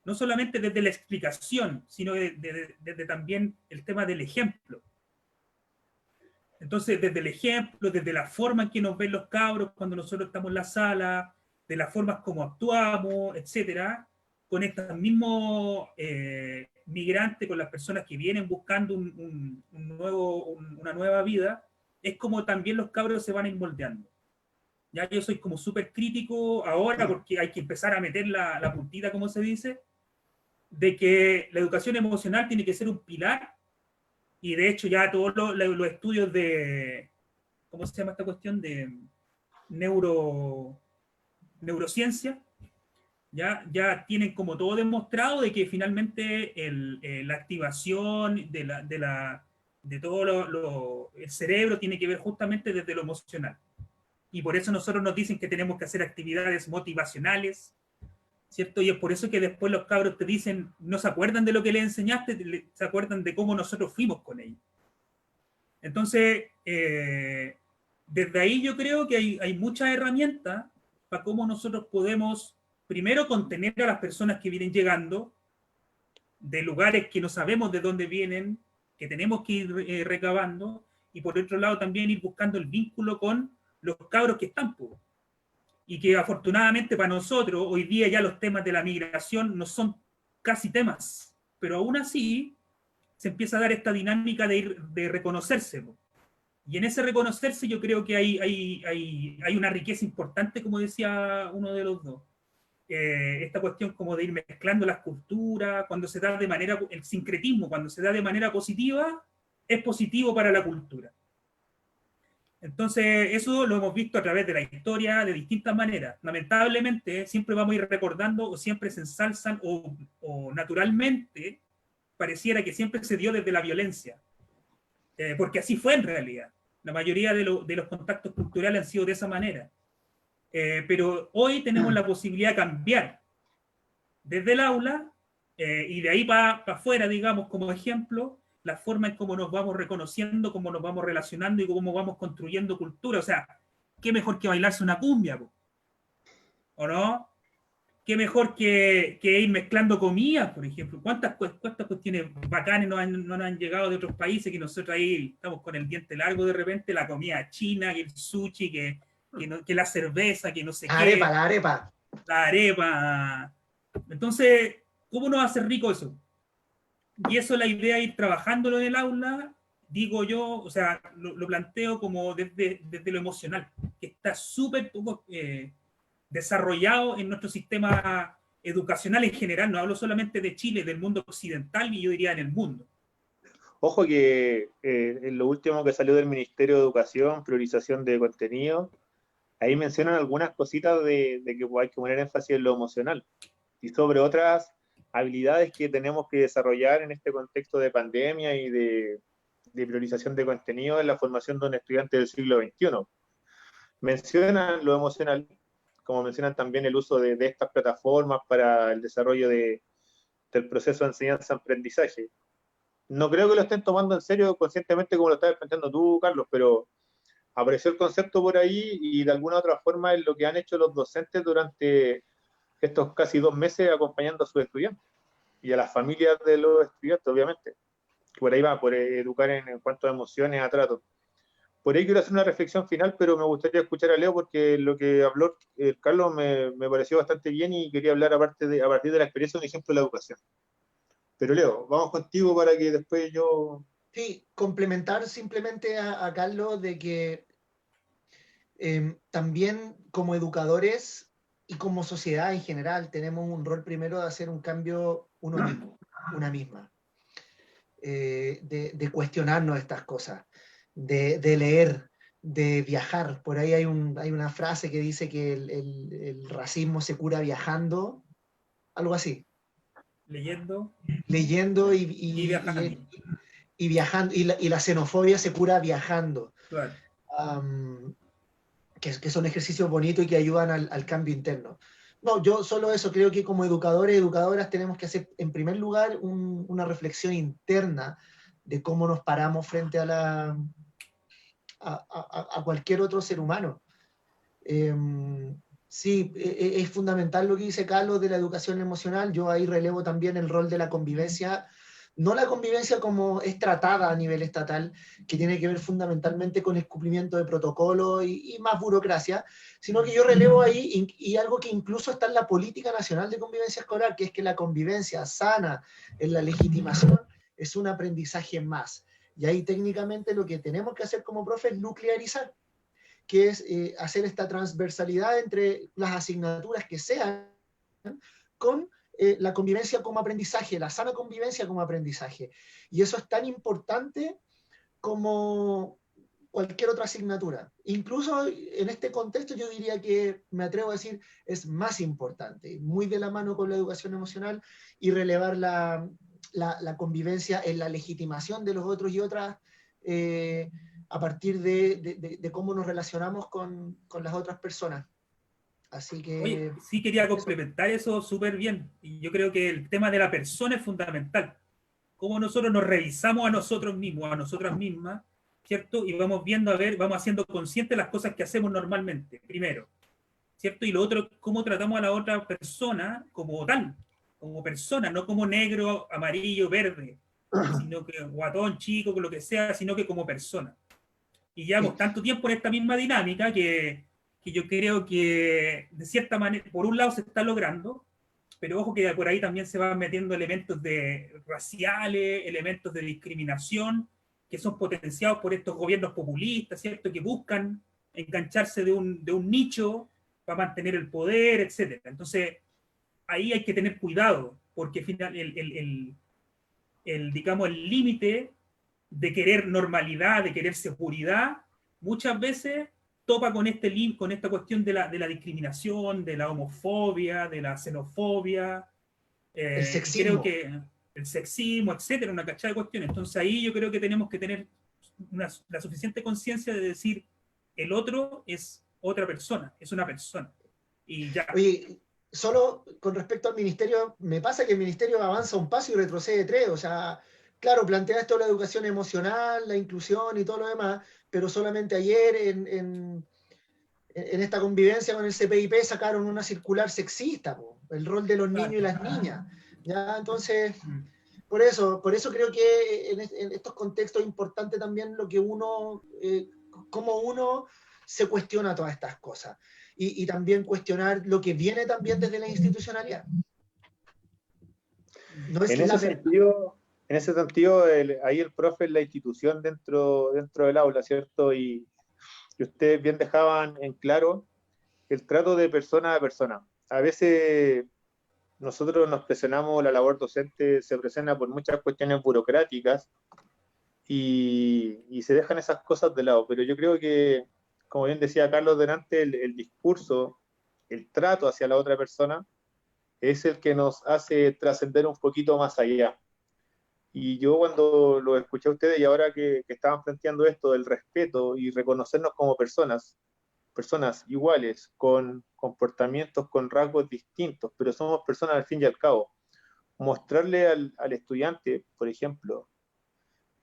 no solamente desde la explicación, sino desde también el tema del ejemplo. Entonces, desde el ejemplo, desde la forma en que nos ven los cabros cuando nosotros estamos en la sala, de las formas como actuamos, etcétera, con estos mismos migrantes, con las personas que vienen buscando una nueva vida, es como también los cabros se van a ir moldeando. Ya yo soy como súper crítico ahora porque hay que empezar a meter la puntita, como se dice, de que la educación emocional tiene que ser un pilar, y de hecho ya todos los estudios de, ¿cómo se llama esta cuestión? De neurociencia, ya tienen como todo demostrado de que finalmente la activación de todo el cerebro tiene que ver justamente desde lo emocional. Y por eso nosotros nos dicen que tenemos que hacer actividades motivacionales, ¿cierto? Y es por eso que después los cabros te dicen, no se acuerdan de lo que les enseñaste, se acuerdan de cómo nosotros fuimos con ellos. Entonces, desde ahí yo creo que hay muchas herramientas para cómo nosotros podemos, primero, contener a las personas que vienen llegando, de lugares que no sabemos de dónde vienen, que tenemos que ir recabando, y por otro lado también ir buscando el vínculo con los cabros que están, pues. Y que afortunadamente para nosotros, hoy día ya los temas de la migración no son casi temas, pero aún así se empieza a dar esta dinámica de reconocerse. Y en ese reconocerse yo creo que hay una riqueza importante, como decía uno de los dos. Esta cuestión como de ir mezclando las culturas, cuando se da de manera, el sincretismo, cuando se da de manera positiva, es positivo para la cultura. Entonces, eso lo hemos visto a través de la historia de distintas maneras. Lamentablemente, siempre vamos a ir recordando o siempre se ensalzan o naturalmente pareciera que siempre se dio desde la violencia. Porque así fue en realidad. La mayoría de los contactos culturales han sido de esa manera. Pero hoy tenemos la posibilidad de cambiar desde el aula y de ahí para afuera, digamos, como ejemplo, la forma en cómo nos vamos reconociendo, cómo nos vamos relacionando y cómo vamos construyendo cultura. O sea, qué mejor que bailarse una cumbia, ¿o no? Qué mejor que ir mezclando comidas, por ejemplo. ¿Cuántas cuestiones bacanas nos han llegado de otros países que nosotros ahí estamos con el diente largo de repente? La comida china, que el sushi, que la cerveza, que no sé qué. La arepa. La arepa. Entonces, ¿cómo nos hace rico eso? Y eso es la idea, ir trabajándolo en el aula, digo yo, o sea, lo planteo como desde lo emocional, que está súper poco desarrollado en nuestro sistema educacional en general. No hablo solamente de Chile, del mundo occidental, y yo diría en el mundo. Ojo que en lo último que salió del Ministerio de Educación, priorización de contenido, ahí mencionan algunas cositas de que hay que poner énfasis en lo emocional y sobre otras habilidades que tenemos que desarrollar en este contexto de pandemia y de priorización de contenido en la formación de un estudiante del siglo XXI. Mencionan lo emocional, como mencionan también el uso de estas plataformas para el desarrollo del proceso de enseñanza-aprendizaje. No creo que lo estén tomando en serio conscientemente como lo estás planteando tú, Carlos, pero apareció el concepto por ahí y de alguna otra forma es lo que han hecho los docentes durante estos casi 2 meses acompañando a sus estudiantes y a las familias de los estudiantes, obviamente. Por ahí va, por educar en cuanto a emociones, a trato. por ahí quiero hacer una reflexión final, pero me gustaría escuchar a Leo porque lo que habló Carlos me pareció bastante bien y quería hablar a partir de la experiencia, un ejemplo de la educación. Pero Leo, vamos contigo para que después yo... Sí, complementar simplemente a Carlos de que también como educadores y como sociedad en general tenemos un rol primero de hacer un cambio uno mismo, una misma, de cuestionarnos estas cosas, de leer, de viajar. Por ahí hay una frase que dice que el racismo se cura viajando, algo así. Leyendo Leyendo y viajando. y viajando, y la xenofobia se cura viajando. Claro. Que son ejercicios bonitos y que ayudan al cambio interno. No, yo solo eso, creo que como educadores y educadoras tenemos que hacer, en primer lugar, una reflexión interna de cómo nos paramos frente a cualquier otro ser humano. Sí, es fundamental lo que dice Carlos de la educación emocional. Yo ahí relevo también el rol de la convivencia, no la convivencia como es tratada a nivel estatal, que tiene que ver fundamentalmente con el cumplimiento de protocolos y más burocracia, sino que yo relevo ahí y algo que incluso está en la política nacional de convivencia escolar, que es que la convivencia sana en la legitimación es un aprendizaje más. Y ahí técnicamente lo que tenemos que hacer como profe es nuclearizar, que es hacer esta transversalidad entre las asignaturas que sean con la convivencia como aprendizaje, la sana convivencia como aprendizaje. Y eso es tan importante como cualquier otra asignatura. Incluso en este contexto yo diría que, me atrevo a decir, es más importante, muy de la mano con la educación emocional y relevar la convivencia en la legitimación de los otros y otras a partir de cómo nos relacionamos con las otras personas. Así Oye, que sí quería eso. complementar eso súper bien. Y yo creo que el tema de la persona es fundamental. Cómo nosotros nos revisamos a nosotros mismos, a nosotras mismas, ¿cierto? Y vamos viendo, a ver, vamos haciendo conscientes las cosas que hacemos normalmente, primero, ¿cierto? Y lo otro, cómo tratamos a la otra persona como tal, como persona, no como negro, amarillo, verde, sino que guatón, chico, lo que sea, sino que como persona. Y llevamos Sí. tanto tiempo en esta misma dinámica que yo creo que de cierta manera, por un lado se está logrando, pero ojo que por ahí también se van metiendo elementos de raciales, elementos de discriminación, que son potenciados por estos gobiernos populistas, ¿cierto? Que buscan engancharse de un nicho para mantener el poder, etcétera. Entonces, ahí hay que tener cuidado, porque final, digamos, el límite de querer normalidad, de querer seguridad, muchas veces topa con con esta cuestión de la discriminación, de la homofobia, de la xenofobia, El y creo sexismo. que el sexismo, etcétera, una cachada de cuestiones. Entonces ahí yo creo que tenemos que tener la suficiente conciencia de decir el otro es otra persona, es una persona. Y ya. Oye, solo con respecto al ministerio, me pasa que el ministerio avanza un paso y retrocede tres. O sea, claro, plantea esto la educación emocional, la inclusión y todo lo demás, pero solamente ayer en esta convivencia con el CPIP sacaron una circular sexista, po, el rol de los niños y las niñas. ¿Ya? Entonces, por eso creo que en estos contextos es importante también lo que uno, cómo uno se cuestiona todas estas cosas. Y también cuestionar lo que viene también desde la institucionalidad. No es En la ese verdad. sentido, ahí el profe es la institución dentro del aula, ¿cierto? Y ustedes bien dejaban en claro el trato de persona a persona. A veces nosotros nos presionamos, la labor docente se presiona por muchas cuestiones burocráticas y se dejan esas cosas de lado, pero yo creo que, como bien decía Carlos delante, el discurso, el trato hacia la otra persona es el que nos hace trascender un poquito más allá. Y yo cuando lo escuché a ustedes y ahora que estaban planteando esto del respeto y reconocernos como personas iguales, con comportamientos, con rasgos distintos, pero somos personas al fin y al cabo. Mostrarle al estudiante, por ejemplo,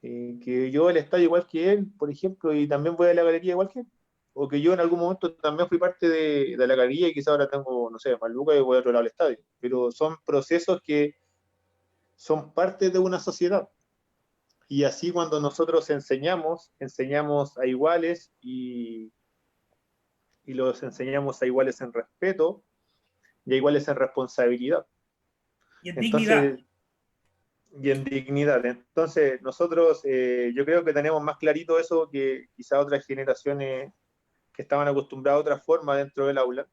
que yo al estadio igual que él, por ejemplo, y también voy a la galería igual que él, o que yo en algún momento también fui parte de la galería y quizá ahora tengo, no sé, más lucas y voy a otro lado del estadio, pero son procesos que son parte de una sociedad Y así cuando nosotros enseñamos a iguales y los enseñamos a iguales en respeto y a iguales en responsabilidad. Y en dignidad. Entonces, y en dignidad. Entonces, nosotros, yo creo que tenemos más clarito eso que quizá otras generaciones que estaban acostumbradas a otra forma dentro del aula.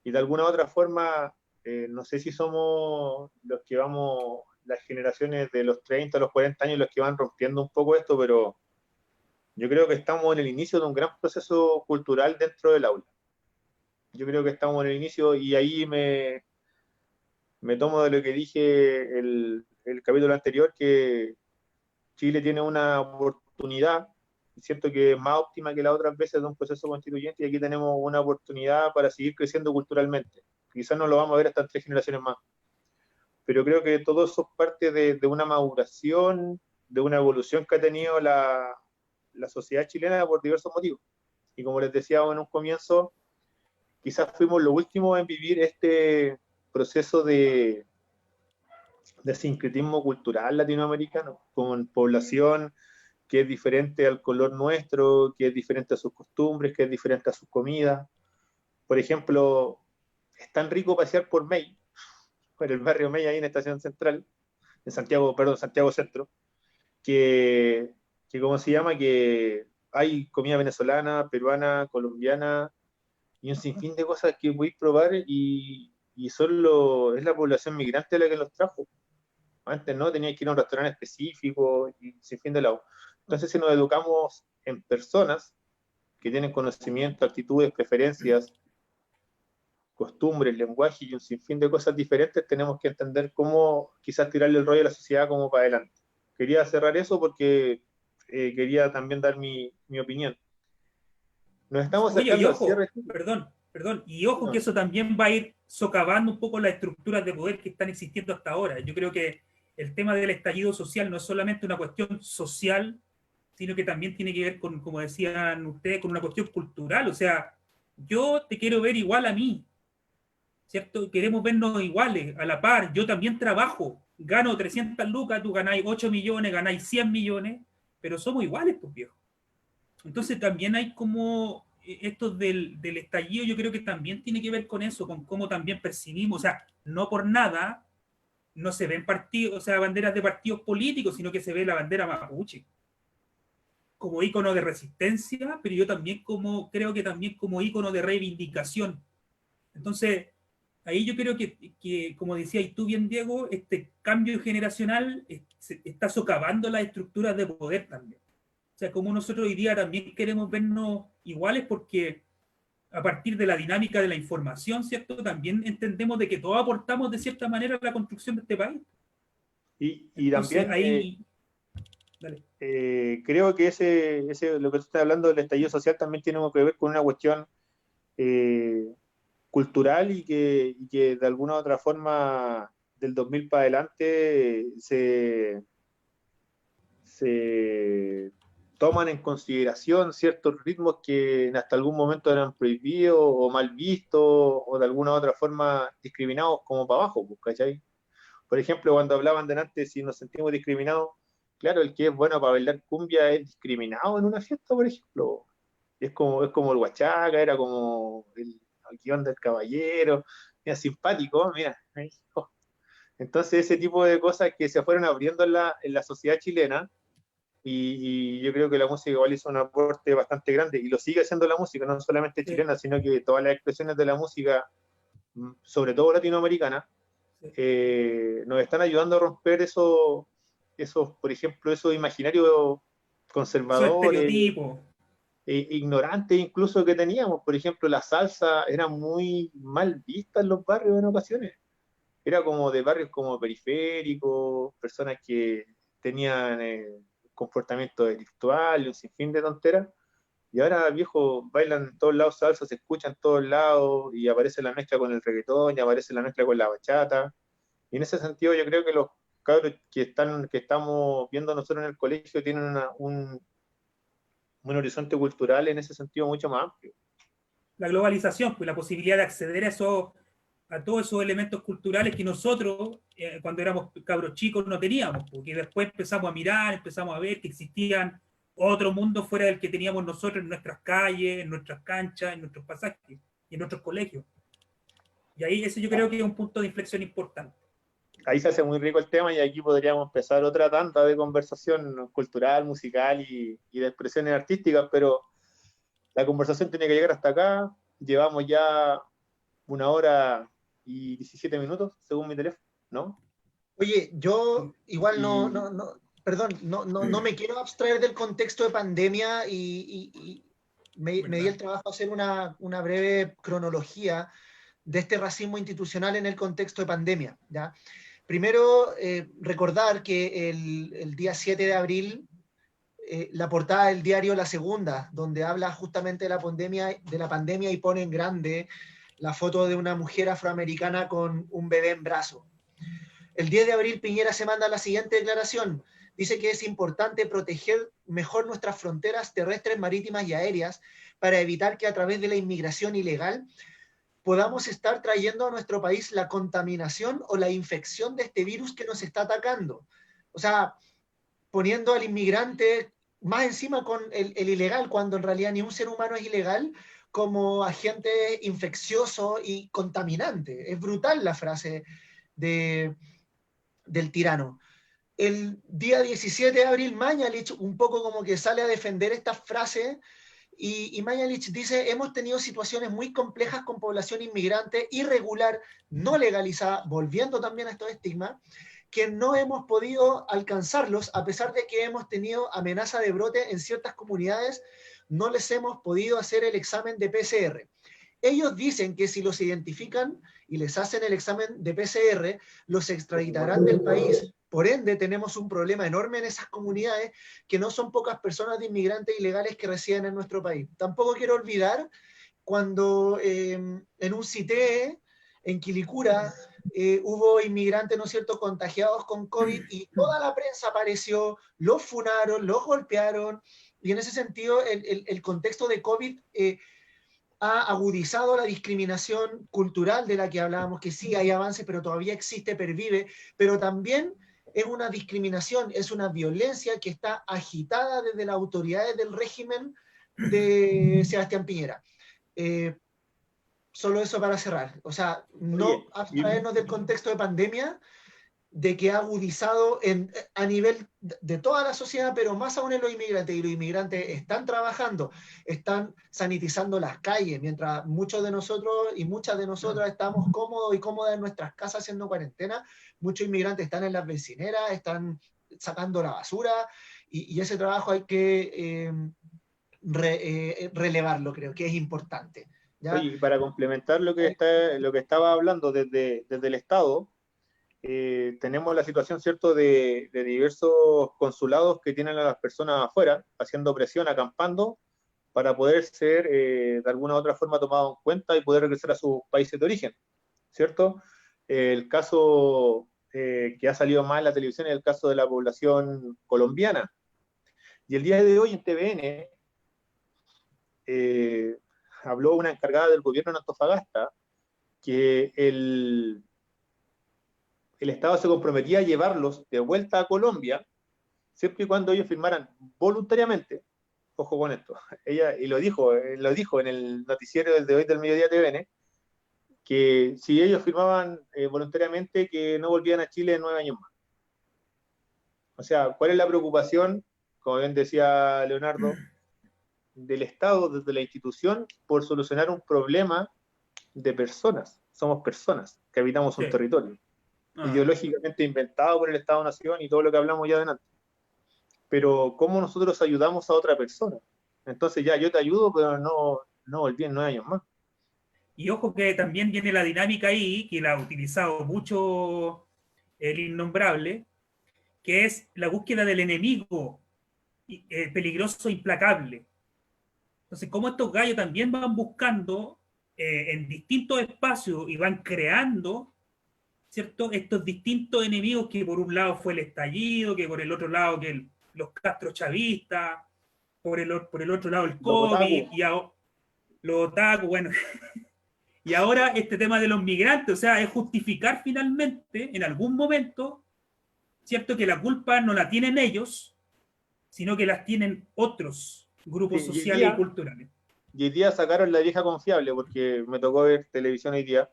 Y de alguna otra forma, no sé si somos los que vamos, las generaciones de los 30 a los 40 años, los que van rompiendo un poco esto, pero yo creo que estamos en el inicio de un gran proceso cultural dentro del aula. Yo creo que estamos en el inicio y ahí me tomo de lo que dije el capítulo anterior, que Chile tiene una oportunidad, y siento que es más óptima que las otras veces de un proceso constituyente, y aquí tenemos una oportunidad para seguir creciendo culturalmente. Quizás no lo vamos a ver hasta en 3 generaciones más, pero creo que todo eso es parte de una maduración, de una evolución que ha tenido la sociedad chilena por diversos motivos. Y como les decía en un comienzo, quizás fuimos los últimos en vivir este proceso de sincretismo cultural latinoamericano, con población que es diferente al color nuestro, que es diferente a sus costumbres, que es diferente a sus comidas. Por ejemplo, es tan rico pasear por Mey, por el barrio Mey, ahí en Estación Central, en Santiago, perdón, Santiago Centro, que ¿cómo se llama? Que hay comida venezolana, peruana, colombiana, y un sinfín de cosas que voy a probar y es la población migrante la que los trajo. Antes no, tenías que ir a un restaurante específico y sin fin de lado. Entonces, si nos educamos en personas que tienen conocimiento, actitudes, preferencias, costumbres, lenguaje y un sinfín de cosas diferentes, tenemos que entender cómo quizás tirarle el rollo a la sociedad como para adelante. Quería cerrar eso porque quería también dar mi opinión. Nos estamos Oye, y acercando al ojo, cierre. perdón, y ojo que No. eso también va a ir socavando un poco las estructuras de poder que están existiendo hasta ahora. Yo creo que el tema del estallido social no es solamente una cuestión social, sino que también tiene que ver con, como decían ustedes, con una cuestión cultural. O sea, yo te quiero ver igual a mí, ¿cierto? Queremos vernos iguales, a la par. Yo también trabajo, gano 300 lucas, tú ganáis 8 millones, ganáis 100 millones, pero somos iguales, pues viejo. Entonces también hay como esto del estallido, yo creo que también tiene que ver con eso, con cómo también percibimos, o sea, no por nada no se ven partidos, o sea, banderas de partidos políticos, sino que se ve la bandera mapuche como ícono de resistencia, pero yo también creo que también como ícono de reivindicación. Entonces, ahí yo creo que como decías tú bien, Diego, este cambio generacional está socavando las estructuras de poder también. O sea, como nosotros hoy día también queremos vernos iguales porque a partir de la dinámica de la información, ¿cierto? También entendemos de que todos aportamos de cierta manera a la construcción de este país. Y Entonces, también ahí... Dale. creo que lo que tú estás hablando del estallido social también tiene que ver con una cuestión eh, cultural y que de alguna u otra forma del 2000 para adelante se toman en consideración ciertos ritmos que hasta algún momento eran prohibidos o mal vistos o de alguna u otra forma discriminados como para abajo, pues, ¿cachai? Por ejemplo, cuando hablaban de antes si nos sentimos discriminados, claro, el que es bueno para bailar cumbia es discriminado en una fiesta, por ejemplo. Es como el huachaca, era como el guión del caballero, mira, simpático, mira. Ahí, oh. Entonces, ese tipo de cosas que se fueron abriendo en la sociedad chilena, y yo creo que la música igual hizo un aporte bastante grande, y lo sigue haciendo la música, no solamente Sí, chilena, sino que todas las expresiones de la música, sobre todo latinoamericana, sí. nos están ayudando a romper esos, por ejemplo, esos imaginarios Esos conservadores, estereotipos. ignorantes incluso que teníamos. Por ejemplo, la salsa era muy mal vista en los barrios en ocasiones. Era como de barrios como periféricos, personas que tenían comportamiento delictual, un sinfín de tonteras. Y ahora, viejo, bailan en todos lados salsa, se escucha en todos lados, y aparece la mezcla con el reggaetón, y aparece la mezcla con la bachata. Y en ese sentido yo creo que los cabros que estamos viendo nosotros en el colegio tienen un horizonte cultural en ese sentido mucho más amplio. La globalización, pues la posibilidad de acceder a todos esos elementos culturales que nosotros, cuando éramos cabros chicos, no teníamos, porque después empezamos a mirar, empezamos a ver que existían otro mundo fuera del que teníamos nosotros en nuestras calles, en nuestras canchas, en nuestros pasajes y en nuestros colegios. Y ahí ese yo creo que es un punto de inflexión importante. Ahí se hace muy rico el tema y aquí podríamos empezar otra tanda de conversación cultural, musical y de expresiones artísticas, pero la conversación tiene que llegar hasta acá. Llevamos ya 1 hora y 17 minutos, según mi teléfono, ¿no? Oye, yo igual Y perdón, no me quiero abstraer del contexto de pandemia y me di el trabajo de hacer una breve cronología de este racismo institucional en el contexto de pandemia, ¿ya? Primero, recordar que el día 7 de abril, la portada del diario La Segunda, donde habla justamente de la pandemia y pone en grande la foto de una mujer afroamericana con un bebé en brazo. El 10 de abril Piñera se manda la siguiente declaración. Dice que es importante proteger mejor nuestras fronteras terrestres, marítimas y aéreas para evitar que a través de la inmigración ilegal podamos estar trayendo a nuestro país la contaminación o la infección de este virus que nos está atacando. O sea, poniendo al inmigrante más encima con el ilegal, cuando en realidad ni un ser humano es ilegal, como agente infeccioso y contaminante. Es brutal la frase del tirano. El día 17 de abril, Mañalich un poco como que sale a defender esta frase y Mañalich dice, hemos tenido situaciones muy complejas con población inmigrante irregular, no legalizada, volviendo también a estos estigmas, que no hemos podido alcanzarlos a pesar de que hemos tenido amenaza de brote en ciertas comunidades, no les hemos podido hacer el examen de PCR. Ellos dicen que si los identifican y les hacen el examen de PCR, los extraditarán del país. Por ende, tenemos un problema enorme en esas comunidades, que no son pocas personas de inmigrantes ilegales que residen en nuestro país. Tampoco quiero olvidar cuando en un CITE, en Quilicura, hubo inmigrantes, ¿no es cierto?, contagiados con COVID y toda la prensa apareció, los funaron, los golpearon, y en ese sentido el contexto de COVID ha agudizado la discriminación cultural de la que hablábamos, que sí hay avances, pero todavía existe, pervive, pero también es una discriminación, es una violencia que está agitada desde las autoridades del régimen de Sebastián Piñera. Solo eso para cerrar. O sea, no abstraernos del contexto de pandemia, de que ha agudizado a nivel de toda la sociedad, pero más aún en los inmigrantes. Y los inmigrantes están trabajando, están sanitizando las calles, mientras muchos de nosotros y muchas de nosotras estamos cómodos y cómodas en nuestras casas haciendo cuarentena. Muchos inmigrantes están en las bencineras, están sacando la basura, y ese trabajo hay que relevarlo, creo que es importante. ¿Ya? Oye, para complementar lo que estaba hablando desde el Estado, tenemos la situación, ¿cierto?, de diversos consulados que tienen a las personas afuera, haciendo presión, acampando, para poder ser de alguna u otra forma tomado en cuenta y poder regresar a sus países de origen, ¿cierto? El caso que ha salido más en la televisión es el caso de la población colombiana. Y el día de hoy en TVN habló una encargada del gobierno en Antofagasta que el Estado se comprometía a llevarlos de vuelta a Colombia, siempre y cuando ellos firmaran voluntariamente, ojo con esto, ella, y lo dijo en el noticiero de hoy del Mediodía TVN, que si ellos firmaban voluntariamente que no volvían a Chile en 9 años más. O sea, ¿cuál es la preocupación, como bien decía Leonardo, del Estado, desde la institución, por solucionar un problema de personas? Somos personas que habitamos un territorio ideológicamente inventado por el Estado-Nación y todo lo que hablamos ya adelante. Pero ¿cómo nosotros ayudamos a otra persona? Entonces ya, yo te ayudo, pero no volví en 9 años más. Y ojo que también viene la dinámica ahí, que la ha utilizado mucho el innombrable, que es la búsqueda del enemigo peligroso e implacable. Entonces, como estos gallos también van buscando en distintos espacios y van creando, ¿cierto?, estos distintos enemigos, que por un lado fue el estallido, que por el otro lado que los castrochavistas, por el otro lado el COVID, y los otaku, bueno, Y ahora este tema de los migrantes, o sea, es justificar finalmente, en algún momento, cierto que la culpa no la tienen ellos, sino que las tienen otros grupos Sí, sociales y culturales. y hoy día sacaron La Vieja Confiable, porque me tocó ver televisión hoy día.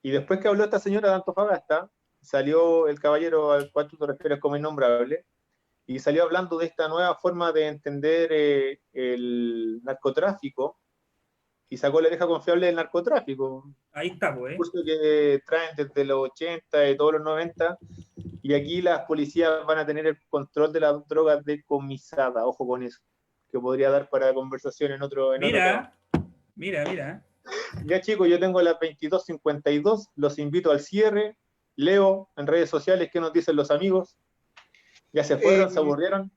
Y después que habló esta señora de Antofagasta, salió el caballero al cual tú te refieres como innombrable, y salió hablando de esta nueva forma de entender el narcotráfico, y sacó La Vieja Confiable del narcotráfico, Ahí está, pues, curso que traen desde los 80 y todos los 90, y aquí las policías van a tener el control de las drogas decomisadas, ojo con eso, que podría dar para conversación en otro tema. Mira. Ya chicos, yo tengo las 22:52, los invito al cierre, leo en redes sociales qué nos dicen los amigos, ya se fueron, se aburrieron.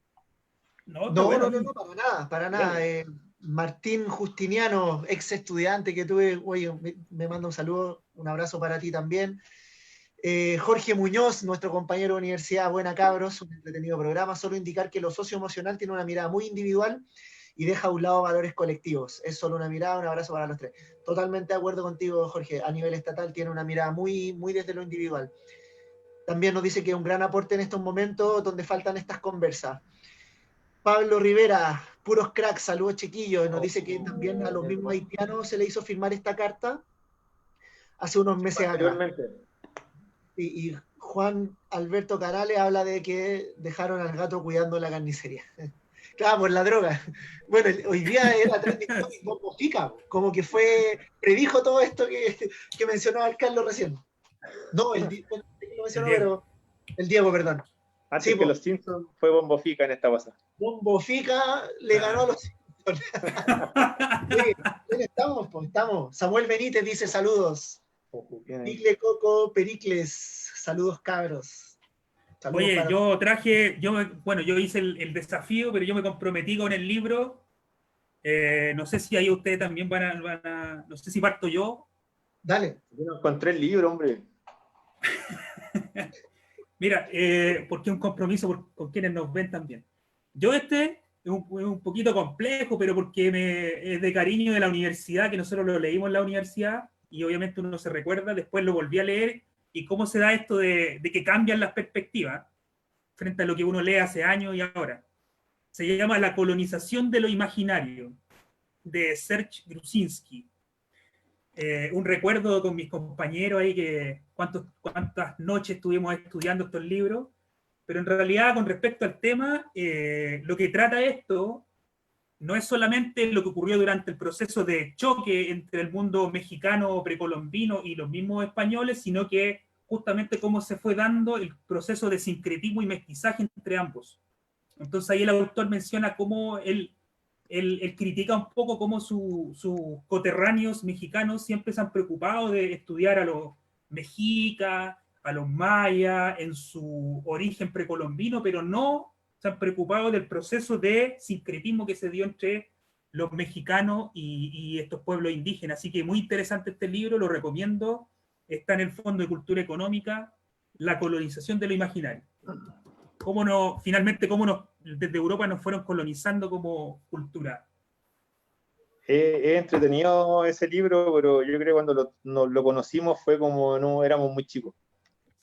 No, para nada, para nada. Martín Justiniano, ex estudiante que tuve, oye, me manda un saludo, un abrazo para ti también. Jorge Muñoz, nuestro compañero de universidad, buena cabros, un entretenido programa. Solo indicar que lo socioemocional tiene una mirada muy individual y deja a un lado valores colectivos. Es solo una mirada, un abrazo para los tres. Totalmente de acuerdo contigo, Jorge. A nivel estatal tiene una mirada muy, muy desde lo individual. También nos dice que es un gran aporte en estos momentos donde faltan estas conversas. Pablo Rivera, puros cracks, saludos chiquillos. Nos dice que también a los mismos haitianos se le hizo firmar esta carta hace unos meses atrás. Y Juan Alberto Canales habla de que dejaron al gato cuidando la carnicería. Claro, por la droga. Bueno, hoy día era trending topic Bombo Fica, como que predijo todo esto que mencionaba el Carlos recién. No, lo mencionó, pero el Diego, perdón. Antes que los Simpsons fue Bombo Fica en esta pasada. Bombo Fica le ganó a los Simpsons. Sí, estamos. Samuel Benítez dice saludos. Picle Coco, Pericles, saludos cabros. Saludos. Oye, yo hice el desafío, pero yo me comprometí con el libro. No sé si ahí ustedes también van a no sé si parto yo. Dale. Yo no encontré el libro, hombre. Mira, porque es un compromiso con quienes nos ven también. Yo es un poquito complejo, pero porque es de cariño de la universidad, que nosotros lo leímos en la universidad, y obviamente uno se recuerda, después lo volví a leer, y cómo se da esto de que cambian las perspectivas frente a lo que uno lee hace años y ahora. Se llama La colonización de lo imaginario, de Serge Grusinski. Un recuerdo con mis compañeros ahí, que cuántas noches estuvimos estudiando estos libros, pero en realidad con respecto al tema, lo que trata esto no es solamente lo que ocurrió durante el proceso de choque entre el mundo mexicano precolombino y los mismos españoles, sino que justamente cómo se fue dando el proceso de sincretismo y mestizaje entre ambos. Entonces ahí el autor menciona cómo él critica un poco cómo sus coterráneos mexicanos siempre se han preocupado de estudiar a los mexicas, a los mayas, en su origen precolombino, pero no se han preocupado del proceso de sincretismo que se dio entre los mexicanos y estos pueblos indígenas. Así que muy interesante este libro, lo recomiendo. Está en el Fondo de Cultura Económica, La colonización de lo imaginario. Finalmente, desde Europa nos fueron colonizando como cultura. Es entretenido ese libro, pero yo creo que cuando lo conocimos fue como no éramos muy chicos.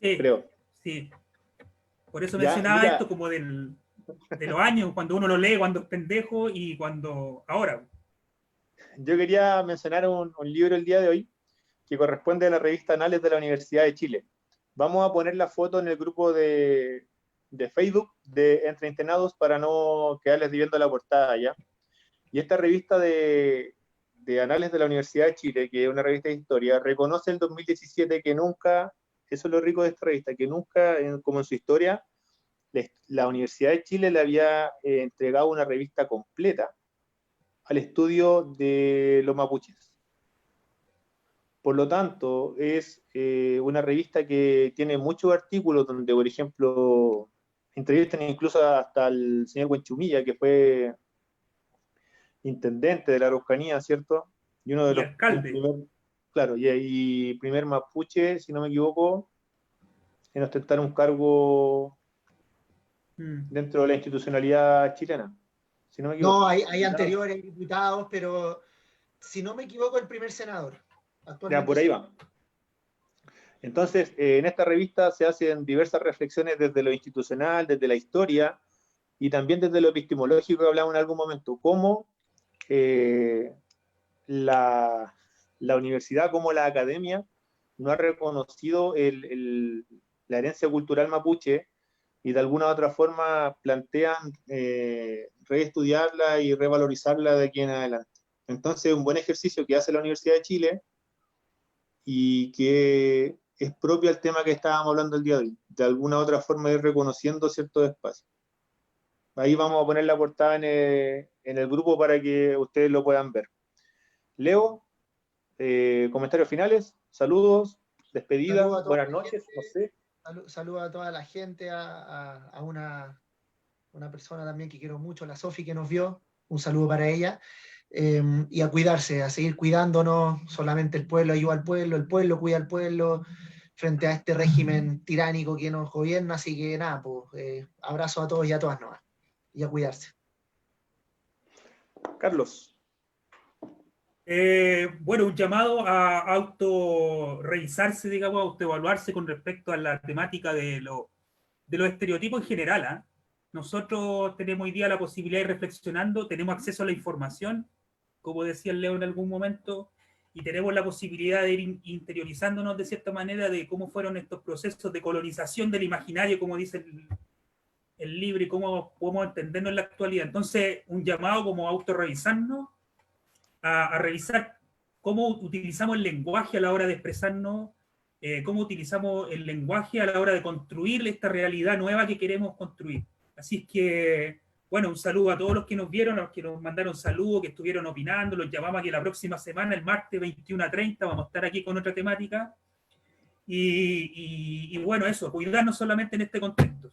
Sí, creo. Sí. Por eso mencionaba esto como de los años, cuando uno lo lee, cuando es pendejo y cuando ahora. Yo quería mencionar un libro el día de hoy que corresponde a la revista Anales de la Universidad de Chile. Vamos a poner la foto en el grupo de Facebook de Entre Internados para no quedarles debiendo la portada ya. Y esta revista de Anales de la Universidad de Chile, que es una revista de historia, reconoce el 2017 que nunca, eso es lo rico de esta revista, que nunca, como en su historia, la Universidad de Chile le había entregado una revista completa al estudio de los mapuches. Por lo tanto, es una revista que tiene muchos artículos donde, por ejemplo, entrevistan incluso hasta al señor Huenchumilla, que fue intendente de la Araucanía, ¿cierto? Y uno de los alcalde. Y primer mapuche, si no me equivoco, en ostentar un cargo dentro de la institucionalidad chilena. Si no me equivoco. No, hay anteriores diputados, pero si no me equivoco, el primer senador. Ya, por ahí va. Entonces, en esta revista se hacen diversas reflexiones desde lo institucional, desde la historia y también desde lo epistemológico que hablamos en algún momento, cómo la universidad, como la academia, no ha reconocido la herencia cultural mapuche y de alguna u otra forma plantean reestudiarla y revalorizarla de aquí en adelante. Entonces, un buen ejercicio que hace la Universidad de Chile y que es propio al tema que estábamos hablando el día de hoy, de alguna u otra forma ir reconociendo ciertos espacios. Ahí vamos a poner la portada en el grupo para que ustedes lo puedan ver. Leo, comentarios finales, saludos, despedidas, buenas noches, no sé. Saludo a toda la gente, a una persona también que quiero mucho, la Sofi, que nos vio, un saludo para ella, y a cuidarse, a seguir cuidándonos, solamente el pueblo ayuda al pueblo, el pueblo cuida al pueblo, frente a este régimen tiránico que nos gobierna, así que nada, pues, abrazo a todos y a todas nomás, y a cuidarse. Carlos. Bueno, un llamado a autorrevisarse, digamos, a autoevaluarse con respecto a la temática de los estereotipos en general. ¿Eh? Nosotros tenemos hoy día la posibilidad de ir reflexionando, tenemos acceso a la información, como decía Leo en algún momento, y tenemos la posibilidad de ir interiorizándonos de cierta manera de cómo fueron estos procesos de colonización del imaginario, como dice el libro, y cómo podemos entendernos en la actualidad. Entonces, un llamado como a autorrevisarnos, a revisar cómo utilizamos el lenguaje a la hora de expresarnos, cómo utilizamos el lenguaje a la hora de construir esta realidad nueva que queremos construir. Así es que, bueno, un saludo a todos los que nos vieron, a los que nos mandaron saludos, que estuvieron opinando, los llamamos a que la próxima semana, el martes 21:30, vamos a estar aquí con otra temática. Y bueno, eso, cuidarnos solamente en este contexto.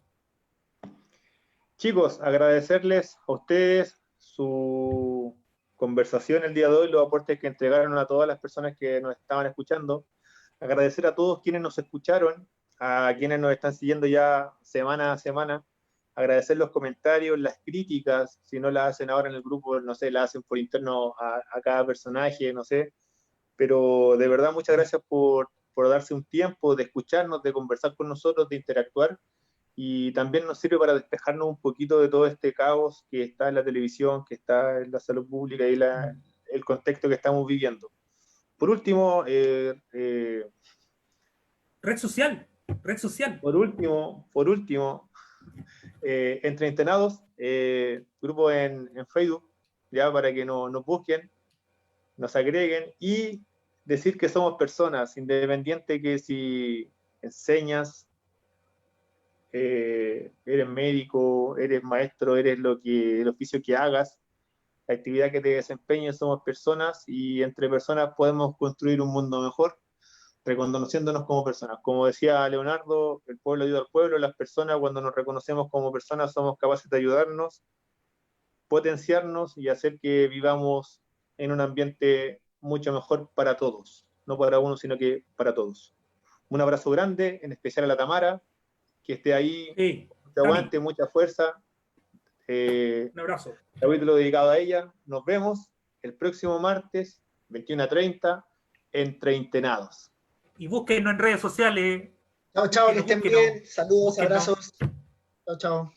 Chicos, agradecerles a ustedes su conversación el día de hoy, los aportes que entregaron a todas las personas que nos estaban escuchando. Agradecer a todos quienes nos escucharon, a quienes nos están siguiendo ya semana a semana. Agradecer los comentarios, las críticas, si no las hacen ahora en el grupo, no sé, las hacen por interno a cada personaje, no sé. Pero de verdad, muchas gracias por darse un tiempo de escucharnos, de conversar con nosotros, de interactuar. Y también nos sirve para despejarnos un poquito de todo este caos que está en la televisión, que está en la salud pública y el contexto que estamos viviendo. Por último, red social. Por último, Entre Internados, grupo en Facebook, ya para que nos busquen, nos agreguen y decir que somos personas, independiente que si enseñas, eres médico, eres maestro, eres el oficio que hagas, la actividad que te desempeñes, somos personas y entre personas podemos construir un mundo mejor, reconociéndonos como personas. Como decía Leonardo, el pueblo ayuda al pueblo, las personas cuando nos reconocemos como personas somos capaces de ayudarnos, potenciarnos y hacer que vivamos en un ambiente mucho mejor para todos, no para uno, sino que para todos. Un abrazo grande, en especial a la Tamara, que esté ahí, Sí, mucho aguante, mucha fuerza. un abrazo. Capítulo dedicado a ella. Nos vemos el próximo martes, 21:30, en Treintenados. Y búsquenos en redes sociales. Chao, chao, que estén bien. Saludos, Búsquenos. abrazos. Chao, chao.